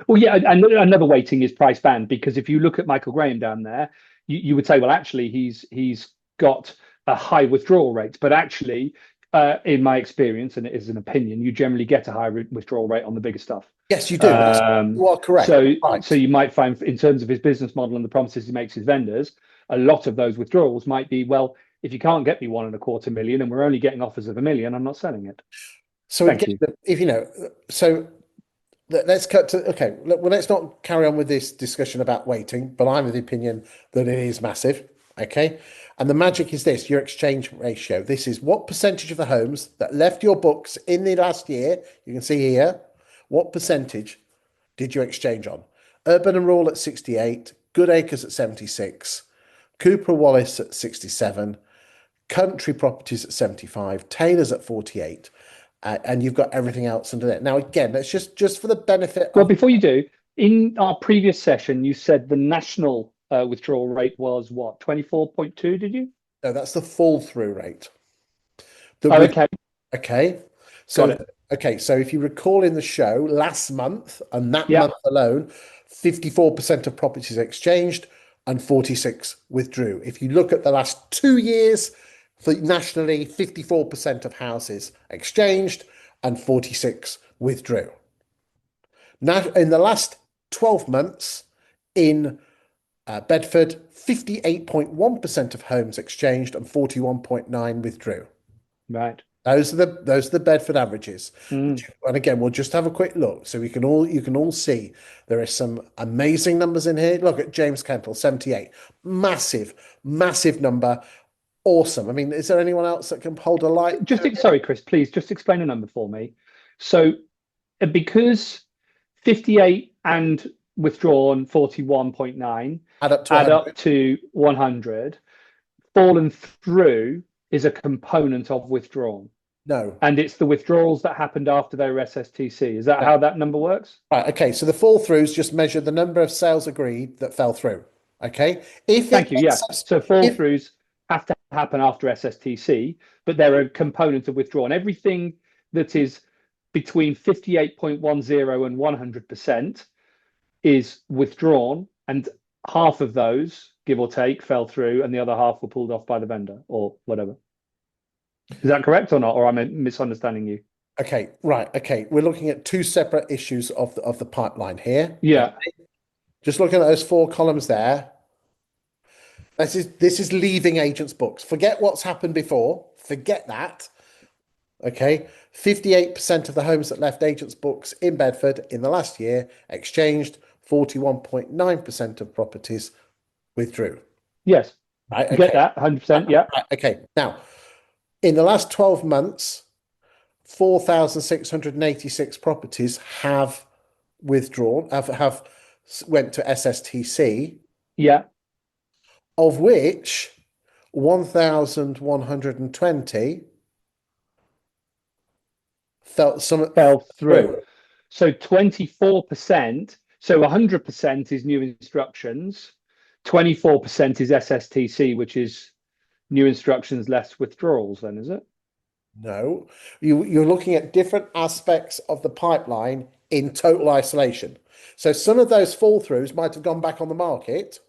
S2: Well, yeah, and another weighting is price band because if you look at Michael Graham down there, you would say, well, actually, he's got a high withdrawal rate, but actually, in my experience, and it is an opinion, you generally get a high withdrawal rate on the bigger stuff.
S1: Yes, you do.
S2: Um,
S1: You are correct.
S2: so
S1: Right.
S2: you might find, in terms of his business model and the promises he makes his vendors, a lot of those withdrawals might be, well, if you can't get me 1.25 million and we're only getting offers of 1 million, I'm not selling it.
S1: So
S2: Thank
S1: again,
S2: you.
S1: if you know, so let's cut to okay. Well, let's not carry on with this discussion about weighting, but I'm of the opinion that it is massive. Okay, and the magic is this: your exchange ratio. This is what percentage of the homes that left your books in the last year. You can see here what percentage did you exchange on? Urban and rural at 68, Good Acres at 76, Cooper Wallace at 67, Country Properties at 75, Taylor's at 48, and you've got everything else under there. Now, again, that's just for the benefit
S2: Well,
S1: of.
S2: before you do, in our previous session, you said the national withdrawal rate was what, 24.2, did you?
S1: No, that's the fall through rate. The
S2: Oh,
S1: with
S2: okay,
S1: Okay,
S2: got
S1: so
S2: it.
S1: so if you recall in the show last month and that
S2: Yeah,
S1: month alone, 54% of properties exchanged and 46 withdrew. If you look at the last 2 years, for nationally, 54% of houses exchanged and 46 withdrew. Now, in the last 12 months in Bedford, 58.1% of homes exchanged and 41.9 withdrew.
S2: right.
S1: Those are the Bedford averages.
S2: Mm.
S1: And again, we'll just have a quick look so we can all you can all see there is some amazing numbers in here. Look at James Kendall, 78. Massive, massive number. Awesome. I mean, is there anyone else that can hold a light to it?
S2: Sorry, Chris, please just explain a number for me. So, because 58 and withdrawn 41.9
S1: Add up to
S2: add up
S1: 100?
S2: to 100, fallen through is a component of withdrawn.
S1: No.
S2: And it's the withdrawals that happened after their SSTC. Is that
S1: No.
S2: how that number works?
S1: Right, okay. So the fall throughs just measure the number of sales agreed that fell through. Okay. If
S2: Thank
S1: it
S2: you. Yeah.
S1: gets
S2: So fall
S1: if
S2: throughs have to happen after SSTC, but they're a component of withdrawn. Everything that is between 58.10 and 100% is withdrawn, and half of those, give or take, fell through, and the other half were pulled off by the vendor or whatever. Is that correct or not? Or am I misunderstanding you?
S1: okay, right, okay. We're looking at two separate issues of the pipeline here.
S2: Yeah.
S1: Just looking at those four columns there. This is leaving agents' books. Forget what's happened before. Forget that. Okay. 58% of the homes that left agents' books in Bedford in the last year exchanged. 41.9% of properties withdrew.
S2: Yes.
S1: Right.
S2: Get
S1: Okay.
S2: that. 100%. Yeah.
S1: Right, okay. Now, in the last 12 months, 4,686 properties have withdrawn, have went to SSTC,
S2: Yeah.
S1: of which 1,120 felt some
S2: Fell through.
S1: through.
S2: So 24%, so 100% is new instructions, 24% is SSTC, which is New instructions, less withdrawals, then, is it?
S1: No, you're looking at different aspects of the pipeline in total isolation. So some of those fall throughs might have gone back on the market.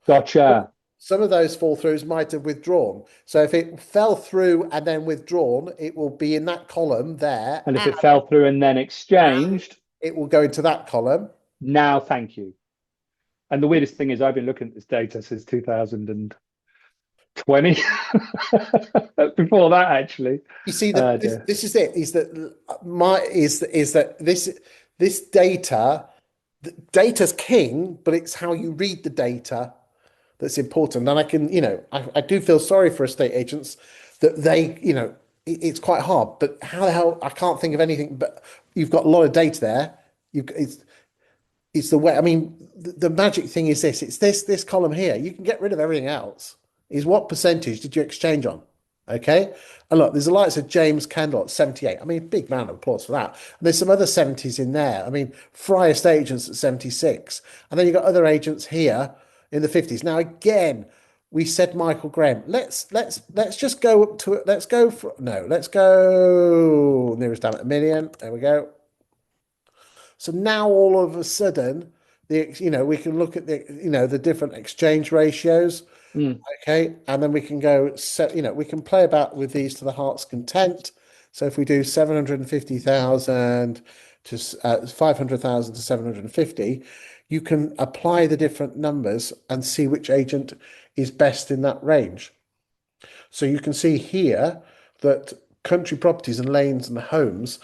S2: Gotcha.
S1: Some of those fall throughs might have withdrawn. So if it fell through and then withdrawn, it will be in that column there,
S2: And if
S1: and
S2: it fell through and then exchanged,
S1: it will go into that column.
S2: now thank you. And the weirdest thing is I've been looking at this data since 2020. Before that, actually.
S1: You see that this,
S2: Dear.
S1: this is it. Is that my is that this data, data's king, but it's how you read the data that's important. And I can, I do feel sorry for estate agents that they, it's quite hard. But how the hell I can't think of anything. But you've got a lot of data there. It's the way. I mean, the magic thing is this. It's this column here. You can get rid of everything else. Is what percentage did you exchange on? Okay. And look, there's the likes of James Kendall at 78. I mean, big round of applause for that. And there's some other 70s in there. I mean, Fry estate agents at 76. And then you've got other agents here in the 50s. Now, again, we said Michael Graham. Let's just go up to it. Let's go for no, let's go nearest down at a million. There we go. So now all of a sudden, we can look at the different exchange ratios.
S2: Mm.
S1: Okay, and then we can go set, we can play about with these to the heart's content. So if we do 750,000 to 500,000 to 750, you can apply the different numbers and see which agent is best in that range. So you can see here that country properties and lanes and homes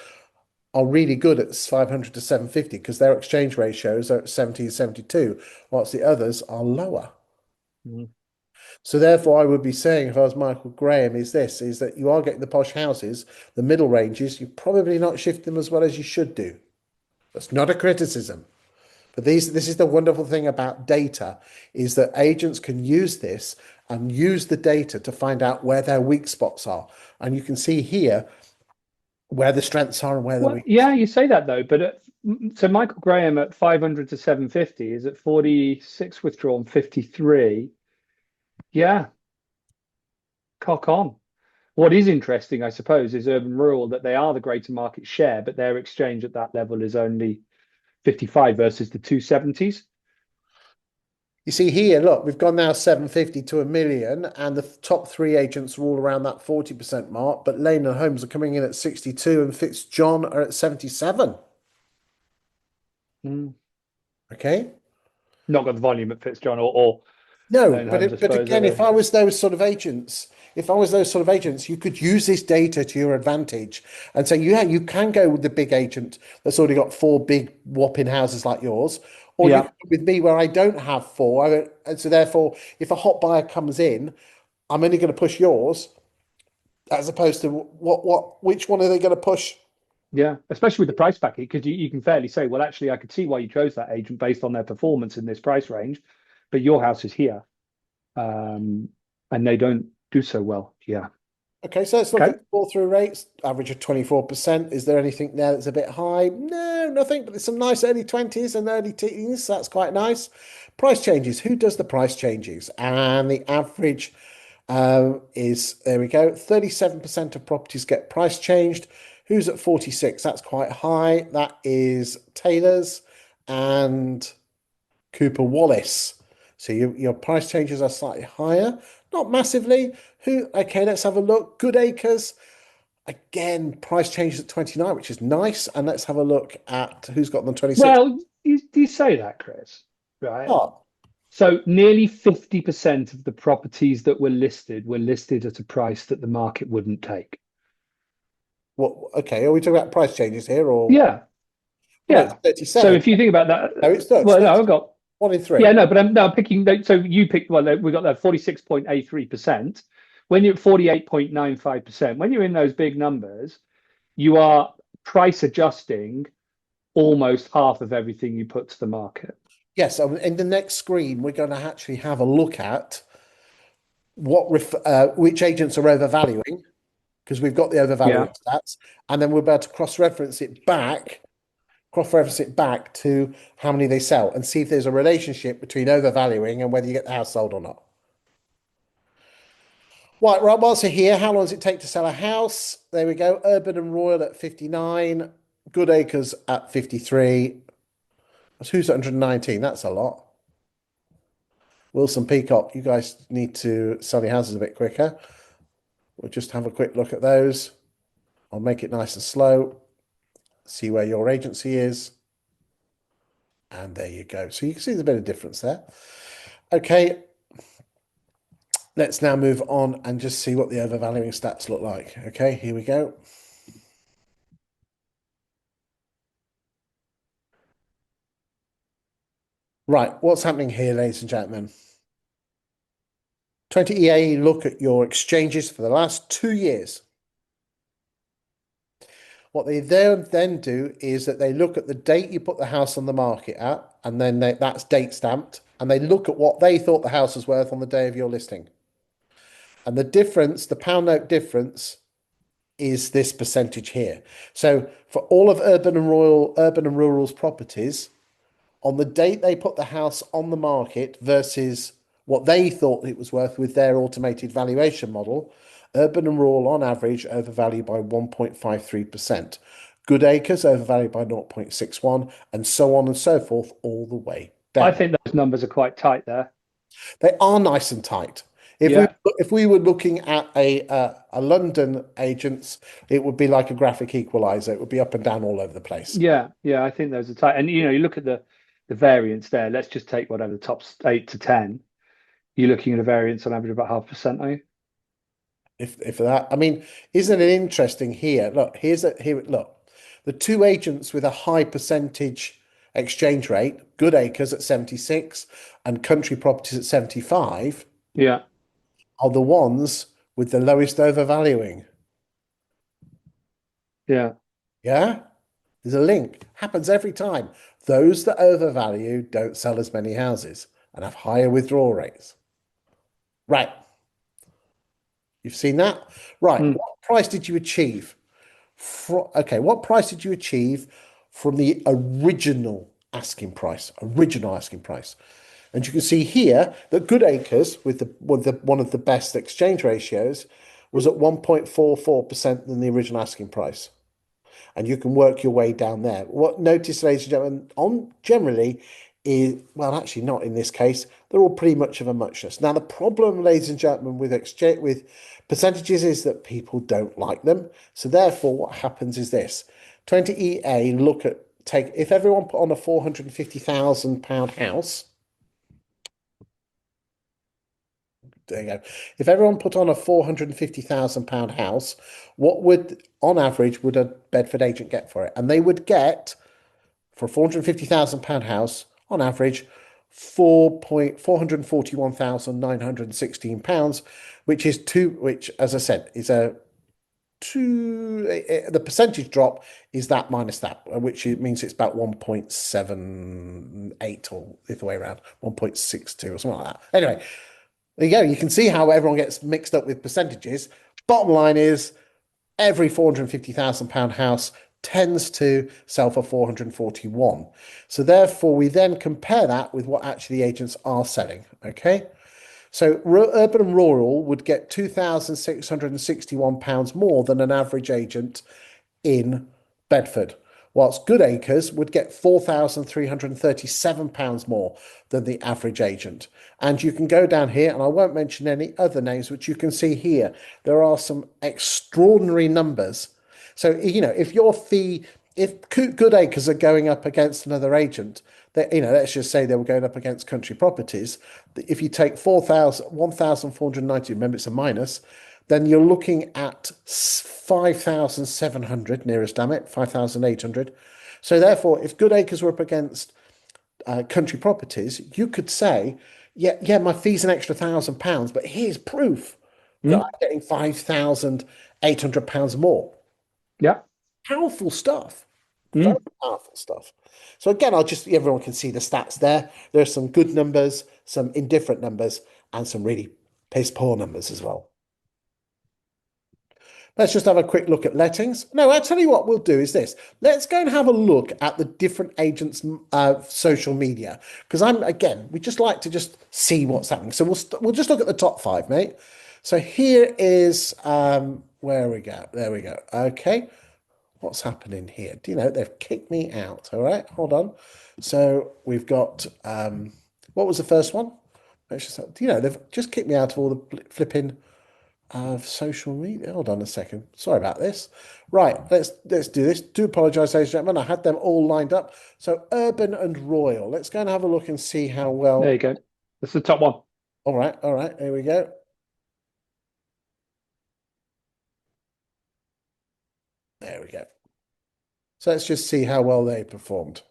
S1: are really good at 500 to 750 because their exchange ratios are at 70 and 72, whilst the others are lower.
S2: Mm.
S1: So therefore, I would be saying, if I was Michael Graham, is that you are getting the posh houses, the middle ranges, you're probably not shifting them as well as you should do. That's not a criticism. But this is the wonderful thing about data, is that agents can use this and use the data to find out where their weak spots are. And you can see here where the strengths are and where the
S2: Well,
S1: weak.
S2: yeah, you say that though, but so Michael Graham at 500 to 750 is at 46 withdrawn, 53. Yeah, cock on. What is interesting, I suppose, is urban rural that they are the greater market share, but their exchange at that level is only 55 versus the 270s.
S1: You see here, look, we've gone now 750 to a million, and the top three agents are all around that 40% mark, but Lane and Holmes are coming in at 62 and Fitzjohn are at 77.
S2: Mm.
S1: Okay.
S2: Not got the volume at Fitzjohn or
S1: No,
S2: Lane Holmes, I
S1: but
S2: suppose.
S1: again, if I was those sort of agents, you could use this data to your advantage and say, yeah, you can go with the big agent that's already got four big whopping houses like yours, or you
S2: Yeah,
S1: can go with me where I don't have four. And so therefore, if a hot buyer comes in, I'm only going to push yours as opposed to which one are they going to push?
S2: yeah, especially with the price packet, because you can fairly say, well, actually, I could see why you chose that agent based on their performance in this price range, but your house is here, and they don't do so well. Yeah.
S1: Okay, so let's look
S2: Okay.
S1: at fall through rates, average of 24%. Is there anything there that's a bit high? No, nothing, but there's some nice early 20s and early teens. So that's quite nice. Price changes. Who does the price changes? And the average is, there we go, 37% of properties get price changed. Who's at 46? That's quite high. That is Taylor's and Cooper Wallace. So your price changes are slightly higher, not massively. Okay, let's have a look. Good Acres. Again, price changes at 29, which is nice. And let's have a look at who's got them 26.
S2: Well, you say that, Chris, right?
S1: Oh,
S2: So nearly 50% of the properties that were listed at a price that the market wouldn't take.
S1: what? Okay, are we talking about price changes here or?
S2: Yeah,
S1: Well, no, it's
S2: yeah. So
S1: 37.
S2: if you think about that,
S1: No, it's
S2: well, no,
S1: 30.
S2: I've got
S1: One in three.
S2: yeah, no, but I'm now picking. So you picked. Well, we got that 46.83%. When you're at 48.95%, when you're in those big numbers, you are price adjusting almost half of everything you put to the market.
S1: Yes, in the next screen, we're going to actually have a look at which agents are overvaluing because we've got the overvaluing
S2: Yeah.
S1: stats, and then we're about to cross-reference it back to how many they sell and see if there's a relationship between overvaluing and whether you get the house sold or not. Right, whilst we're here, how long does it take to sell a house? There we go. Urban and Royal at 59. Good Acres at 53. That's who's at 119. That's a lot. Wilson Peacock, you guys need to sell your houses a bit quicker. We'll just have a quick look at those. I'll make it nice and slow. See where your agency is. And there you go. So you can see there's a bit of difference there. Okay, let's now move on and just see what the overvaluing stats look like. Okay, here we go. Right, what's happening here, ladies and gentlemen? 20EA look at your exchanges for the last 2 years. What they then do is that they look at the date you put the house on the market at, and then that's date stamped, and they look at what they thought the house was worth on the day of your listing. And the difference, the pound note difference, is this percentage here. So for all of Urban and Rural's properties, on the date they put the house on the market versus what they thought it was worth with their automated valuation model, Urban and Rural on average overvalued by 1.53%. Good Acres overvalued by 0.61, and so on and so forth all the way
S2: I
S1: down.
S2: think those numbers are quite tight there.
S1: They are nice and tight.
S2: Yeah,
S1: If we were looking at a London agents, it would be like a graphic equalizer. It would be up and down all over the place.
S2: yeah. I think those are tight. And you look at the variance there. Let's just take whatever the top 8 to 10. You're looking at a variance on average about 0.5%, are you?
S1: If that, I mean, isn't it interesting here? Look, here. Look, the two agents with a high percentage exchange rate, Good Acres at 76 and Country Properties at 75,
S2: Yeah,
S1: are the ones with the lowest overvaluing.
S2: yeah.
S1: Yeah, there's a link. Happens every time. Those that overvalue don't sell as many houses and have higher withdrawal rates. Right. You've seen that? Right.
S2: Mm.
S1: What price did you achieve? Okay, what price did you achieve from the original asking price? Original asking price. And you can see here that Good Acres, with one of the best exchange ratios, was at 1.44% than the original asking price. And you can work your way down there. What notice, ladies and gentlemen, on generally is, well, actually not in this case, they're all pretty much of a muchness. Now, the problem, ladies and gentlemen, with exchange with percentages is that people don't like them. So therefore, what happens is this: 20EA look at take if everyone put on a £450,000 house. There you go. If everyone put on a £450,000 house, what would, on average, would a Bedford agent get for it? And they would get, for a £450,000 house, on average, £441,916, which, as I said, is a two. The percentage drop is that minus that, which means it's about 1.78 or the other way around, 1.62 or something like that. Anyway, there you go. You can see how everyone gets mixed up with percentages. Bottom line is every £450,000 house tends to sell for 441. So therefore, we then compare that with what actually the agents are selling. Okay. So urban and rural would get £2,661 more than an average agent in Bedford, whilst Good Acres would get £4,337 more than the average agent. And you can go down here, and I won't mention any other names, which you can see here. There are some extraordinary numbers. So, if your fee, if Good Acres are going up against another agent, that, let's just say they were going up against Country Properties. If you take 1,490, remember it's a minus, then you're looking at 5,700, nearest damn it, 5,800. So therefore, if Good Acres were up against Country Properties, you could say, yeah, my fee's an extra £1,000, but here's proof that
S2: Mm.
S1: I'm getting £5,800 more.
S2: Yeah.
S1: Powerful stuff. Very
S2: Mm.
S1: powerful stuff. So again, everyone can see the stats there. There's some good numbers, some indifferent numbers, and some really piss poor numbers as well. Let's just have a quick look at lettings. No, I'll tell you what we'll do is this. Let's go and have a look at the different agents' social media. Because we just like to just see what's happening. So we'll just look at the top five, mate. So here is where we go. There we go. Okay. What's happening here? Do you know they've kicked me out? All right, hold on. So we've got what was the first one? Do you know they've just kicked me out of all the flipping social media? Hold on a second. Sorry about this. Right, let's do this. Do apologise, ladies and gentlemen. I had them all lined up. So urban and royal. Let's go and have a look and see how
S2: There
S1: well.
S2: you go. That's the top one.
S1: All right. Here we go. There we go. So let's just see how well they performed.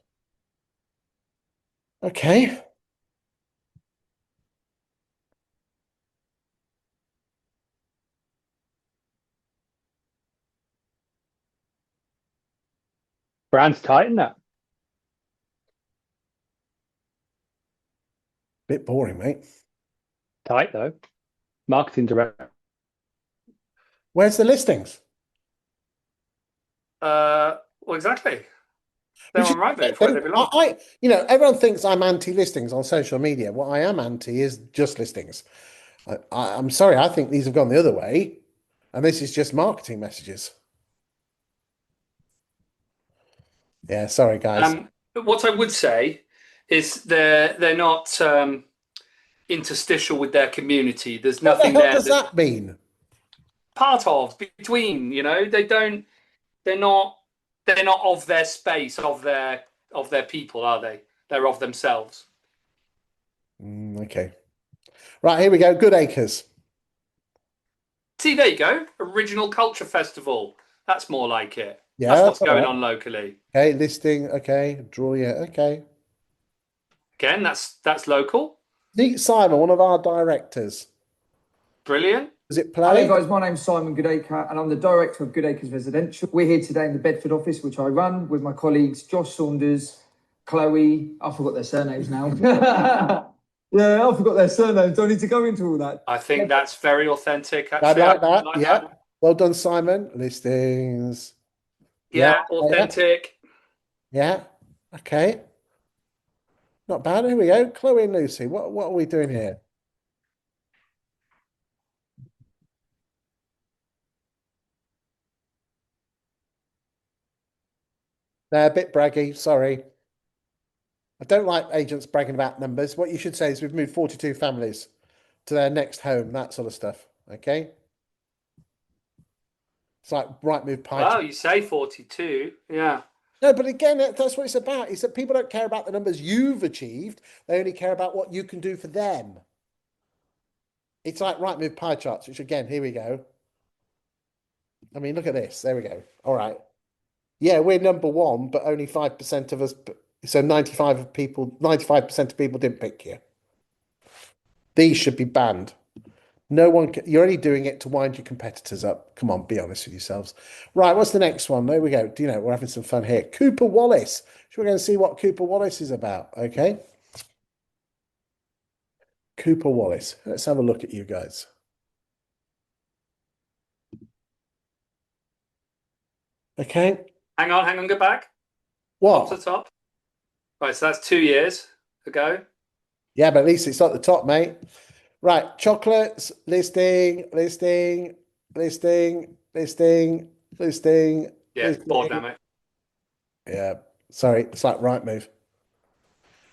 S1: Okay.
S2: Brand's tight in that.
S1: Bit boring, mate.
S2: Tight though. Marketing director.
S1: Where's the listings?
S3: Well, exactly. They're
S1: Which is
S3: on
S1: the
S3: Rightmove where
S1: thing.
S3: they belong.
S1: Everyone thinks I'm anti-listings on social media. What I am anti is just listings. I'm sorry. I think these have gone the other way, and this is just marketing messages. Yeah, sorry, guys.
S3: But what I would say is they're not interstitial with their community. There's
S1: What the
S3: nothing
S1: hell
S3: there
S1: does
S3: that
S1: that mean?
S3: part of between. They don't. They're not. They're not of their space, of their people, are they? They're of themselves.
S1: Okay. Right, here we go. Good Acres.
S3: See, there you go. Original Culture Festival. That's more like it.
S1: Yeah,
S3: That's
S1: that's
S3: what's
S1: all
S3: going
S1: right.
S3: on locally.
S1: Okay, listing. Okay, draw. Yeah, okay.
S3: Again, that's local.
S1: Meet Simon, one of our directors.
S3: Brilliant.
S1: Does it
S4: Hello
S1: play?
S4: guys, my name's Simon Goodacre and I'm the director of Good Acres Residential. We're here today in the Bedford office, which I run with my colleagues Josh Saunders, Chloe. I forgot their surnames now. Yeah, I forgot their surnames. Don't need to go into all that.
S3: I think that's very authentic.
S1: I
S3: Actually,
S1: like
S3: I
S1: that.
S3: like
S1: Yeah.
S3: that.
S1: Well done, Simon. Listings. Yeah,
S3: Yeah,
S1: yeah,
S3: authentic.
S1: yeah. Okay. Not bad. Here we go. Chloe and Lucy. What are we doing here? They're a bit braggy. Sorry. I don't like agents bragging about numbers. What you should say is we've moved 42 families to their next home, that sort of stuff. Okay. It's like right move pie
S3: Wow,
S1: chart.
S3: you say 42. Yeah.
S1: No, but again, that's what it's about. Is that people don't care about the numbers you've achieved. They only care about what you can do for them. It's like right move pie charts, which again, here we go. I mean, look at this. There we go. All right. Yeah, we're number one, but only 5% of us. So 95% of people didn't pick you. These should be banned. No one, you're only doing it to wind your competitors up. Come on, be honest with yourselves. Right, what's the next one? There we go. Do you know, we're having some fun here. Cooper Wallace. Should we go and see what Cooper Wallace is about? Okay. Cooper Wallace. Let's have a look at you guys. Okay.
S3: Hang on, go back. Top to
S1: What?
S3: top. Right, so that's 2 years ago.
S1: Yeah, but at least it's at the top, mate. Right, chocolates, listing,
S3: Yeah, bored now,
S1: listing.
S3: mate.
S1: Yeah, sorry, it's like right move.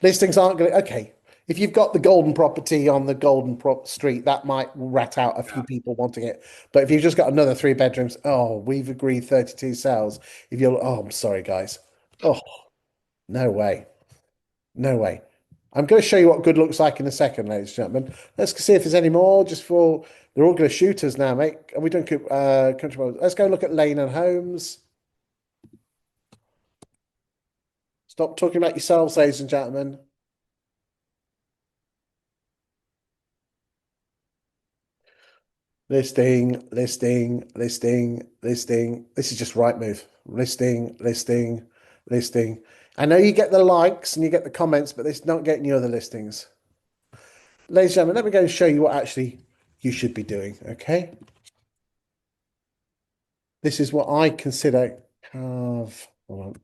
S1: Listings aren't going to, okay. If you've got the golden property on the golden street, that might rat out a few
S3: Yeah.
S1: people wanting it. But if you've just got another 3 bedrooms, oh, we've agreed 32 sales. If you're, oh, I'm sorry, guys. Oh, no way. No way. I'm going to show you what good looks like in a second, ladies and gentlemen. Let's see if there's any more. Just for they're all going to shoot us now, mate. Are we doing country roads? Let's go look at Lane and Holmes. Stop talking about yourselves, ladies and gentlemen. Listing. This is just right move. Listing. I know you get the likes and you get the comments, but it's not getting you other listings. Ladies and gentlemen, let me go and show you what actually you should be doing, okay? This is what I consider carve. Hold on.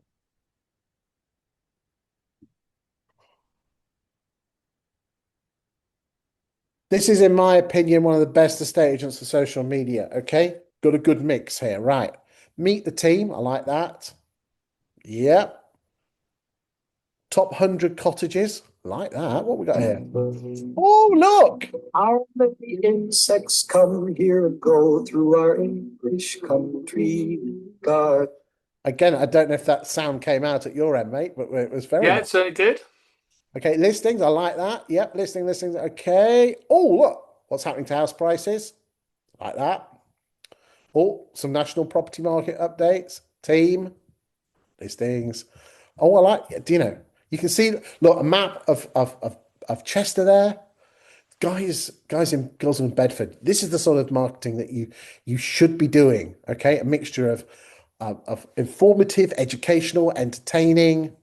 S1: This is, in my opinion, one of the best estate agents for social media. Okay, got a good mix here. Right, meet the team. I like that. Yep. Top 100 cottages. Like that. What we got here? Oh, look.
S5: How many insects come here and go through our English country? God.
S1: Again, I don't know if that sound came out at your end, mate, but it was very
S3: Yeah, it
S1: nice.
S3: certainly did.
S1: Okay, listings. I like that. Yep, listings. Okay. Oh, look. What's happening to house prices? Like that. Oh, some national property market updates. Team. Listings. Oh, I like it. Do you know? You can see, look, a map of Chester there. Guys in girls in Bedford. This is the sort of marketing that you should be doing. Okay, a mixture of informative, educational, entertaining.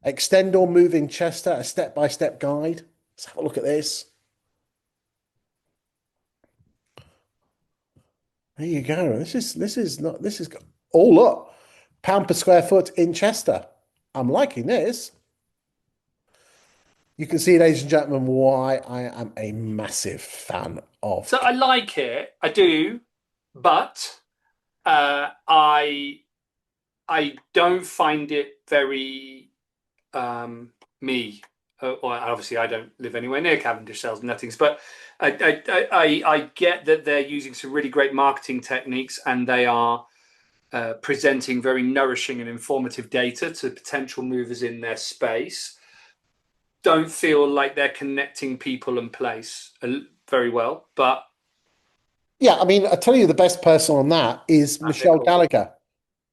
S1: Extend or move in Chester, a step-by-step guide. Let's have a look at this. There you go. Oh, look, pound per square foot in Chester. I'm liking this. You can see, ladies and gentlemen, why I am a massive fan of.
S3: So I like it, I do, but I don't find it very me. Or obviously, I don't live anywhere near Cavendish sales and lettings, but I get that they're using some really great marketing techniques and they are presenting very nourishing and informative data to potential movers in their space. Don't feel like they're connecting people and place very well, but
S1: Yeah, I mean, I tell you, the best person on that is Michelle Gallagher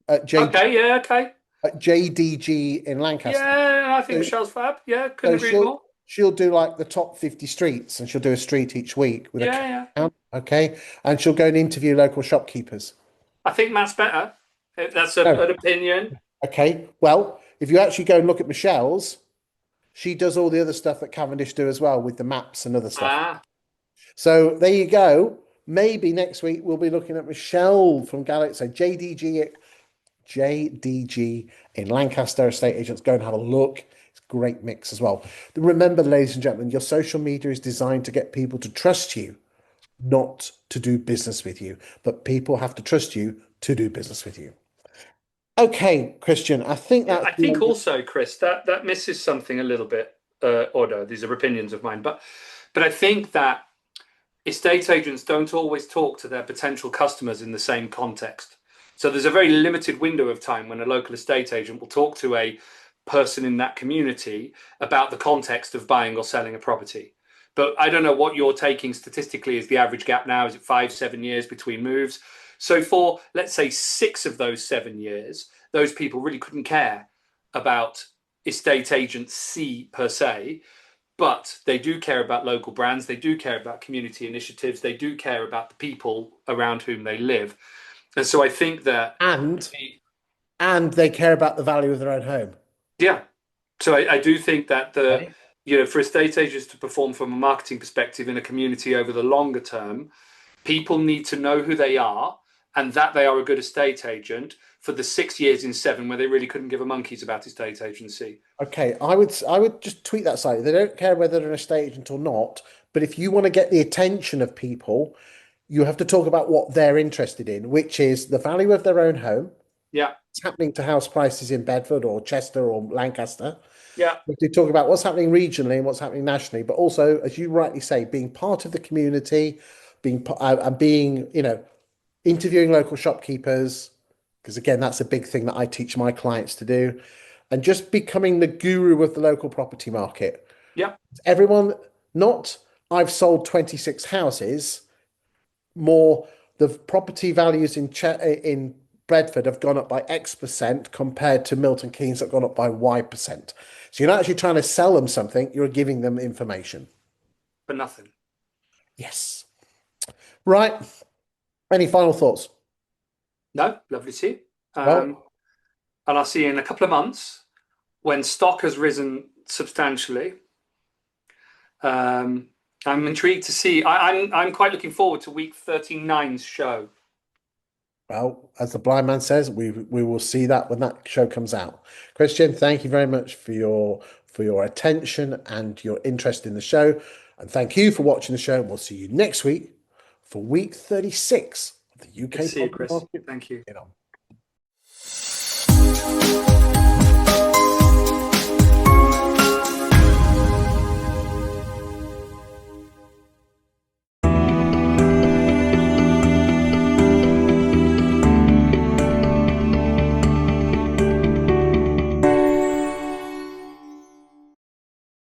S1: at at JDG in Lancaster.
S3: Yeah, I think
S1: So-
S3: Michelle's fab. Yeah, couldn't agree more.
S1: She'll do like the top 50 streets, and she'll do a street each week with a
S3: Yeah.
S1: count, okay? And she'll go and interview local shopkeepers.
S3: I think Matt's better. That's an opinion.
S1: Okay, well, if you actually go and look at Michelle's, she does all the other stuff that Cavendish do as well with the maps and other stuff.
S3: Ah,
S1: So there you go. Maybe next week we'll be looking at Michelle from Galaxy. So JDG in Lancaster estate agents. Go and have a look. It's a great mix as well. Remember, ladies and gentlemen, your social media is designed to get people to trust you, not to do business with you. But people have to trust you to do business with you. Okay, Kristian, I think
S3: I think also, Chris, that misses something a little bit. Or these are opinions of mine, but I think that estate agents don't always talk to their potential customers in the same context. So there's a very limited window of time when a local estate agent will talk to a person in that community about the context of buying or selling a property. But I don't know what you're taking statistically as the average gap now. Is it 5-7 years between moves? So for, let's say, 6 of those 7 years, those people really couldn't care about estate agency per se, but they do care about local brands. They do care about community initiatives. They do care about the people around whom they live. And so I think that...
S1: And they care about the value of their own home.
S3: Yeah. So I do think that for estate agents to perform from a marketing perspective in a community over the longer term, people need to know who they are and that they are a good estate agent for the 6 years in 7 where they really couldn't give a monkeys about estate agency.
S1: Okay, I would just tweak that slightly. They don't care whether they're an estate agent or not, but if you want to get the attention of people, you have to talk about what they're interested in, which is the value of their own home.
S3: Yeah.
S1: What's happening to house prices in Bedford or Chester or Lancaster.
S3: Yeah.
S1: We talk about what's happening regionally and what's happening nationally, but also, as you rightly say, being part of the community, being interviewing local shopkeepers, because again, that's a big thing that I teach my clients to do, and just becoming the guru of the local property market.
S3: Yeah.
S1: Everyone, not I've sold 26 houses, more the property values in Bedford have gone up by X% compared to Milton Keynes that have gone up by Y%. So you're not actually trying to sell them something, you're giving them information.
S3: For nothing.
S1: Yes. Right. Any final thoughts?
S3: No, lovely to see you.
S1: Well,
S3: and I'll see you in a couple of months when stock has risen substantially. I'm intrigued to see. I'm quite looking forward to week 39's show.
S1: Well, as the blind man says, we will see that when that show comes out. Kristian, thank you very much for your attention and your interest in the show. And thank you for watching the show. And we'll see you next week for week 36 of the UK
S3: Good to see you,
S1: property
S3: Chris.
S1: market.
S3: Thank you.
S1: You know.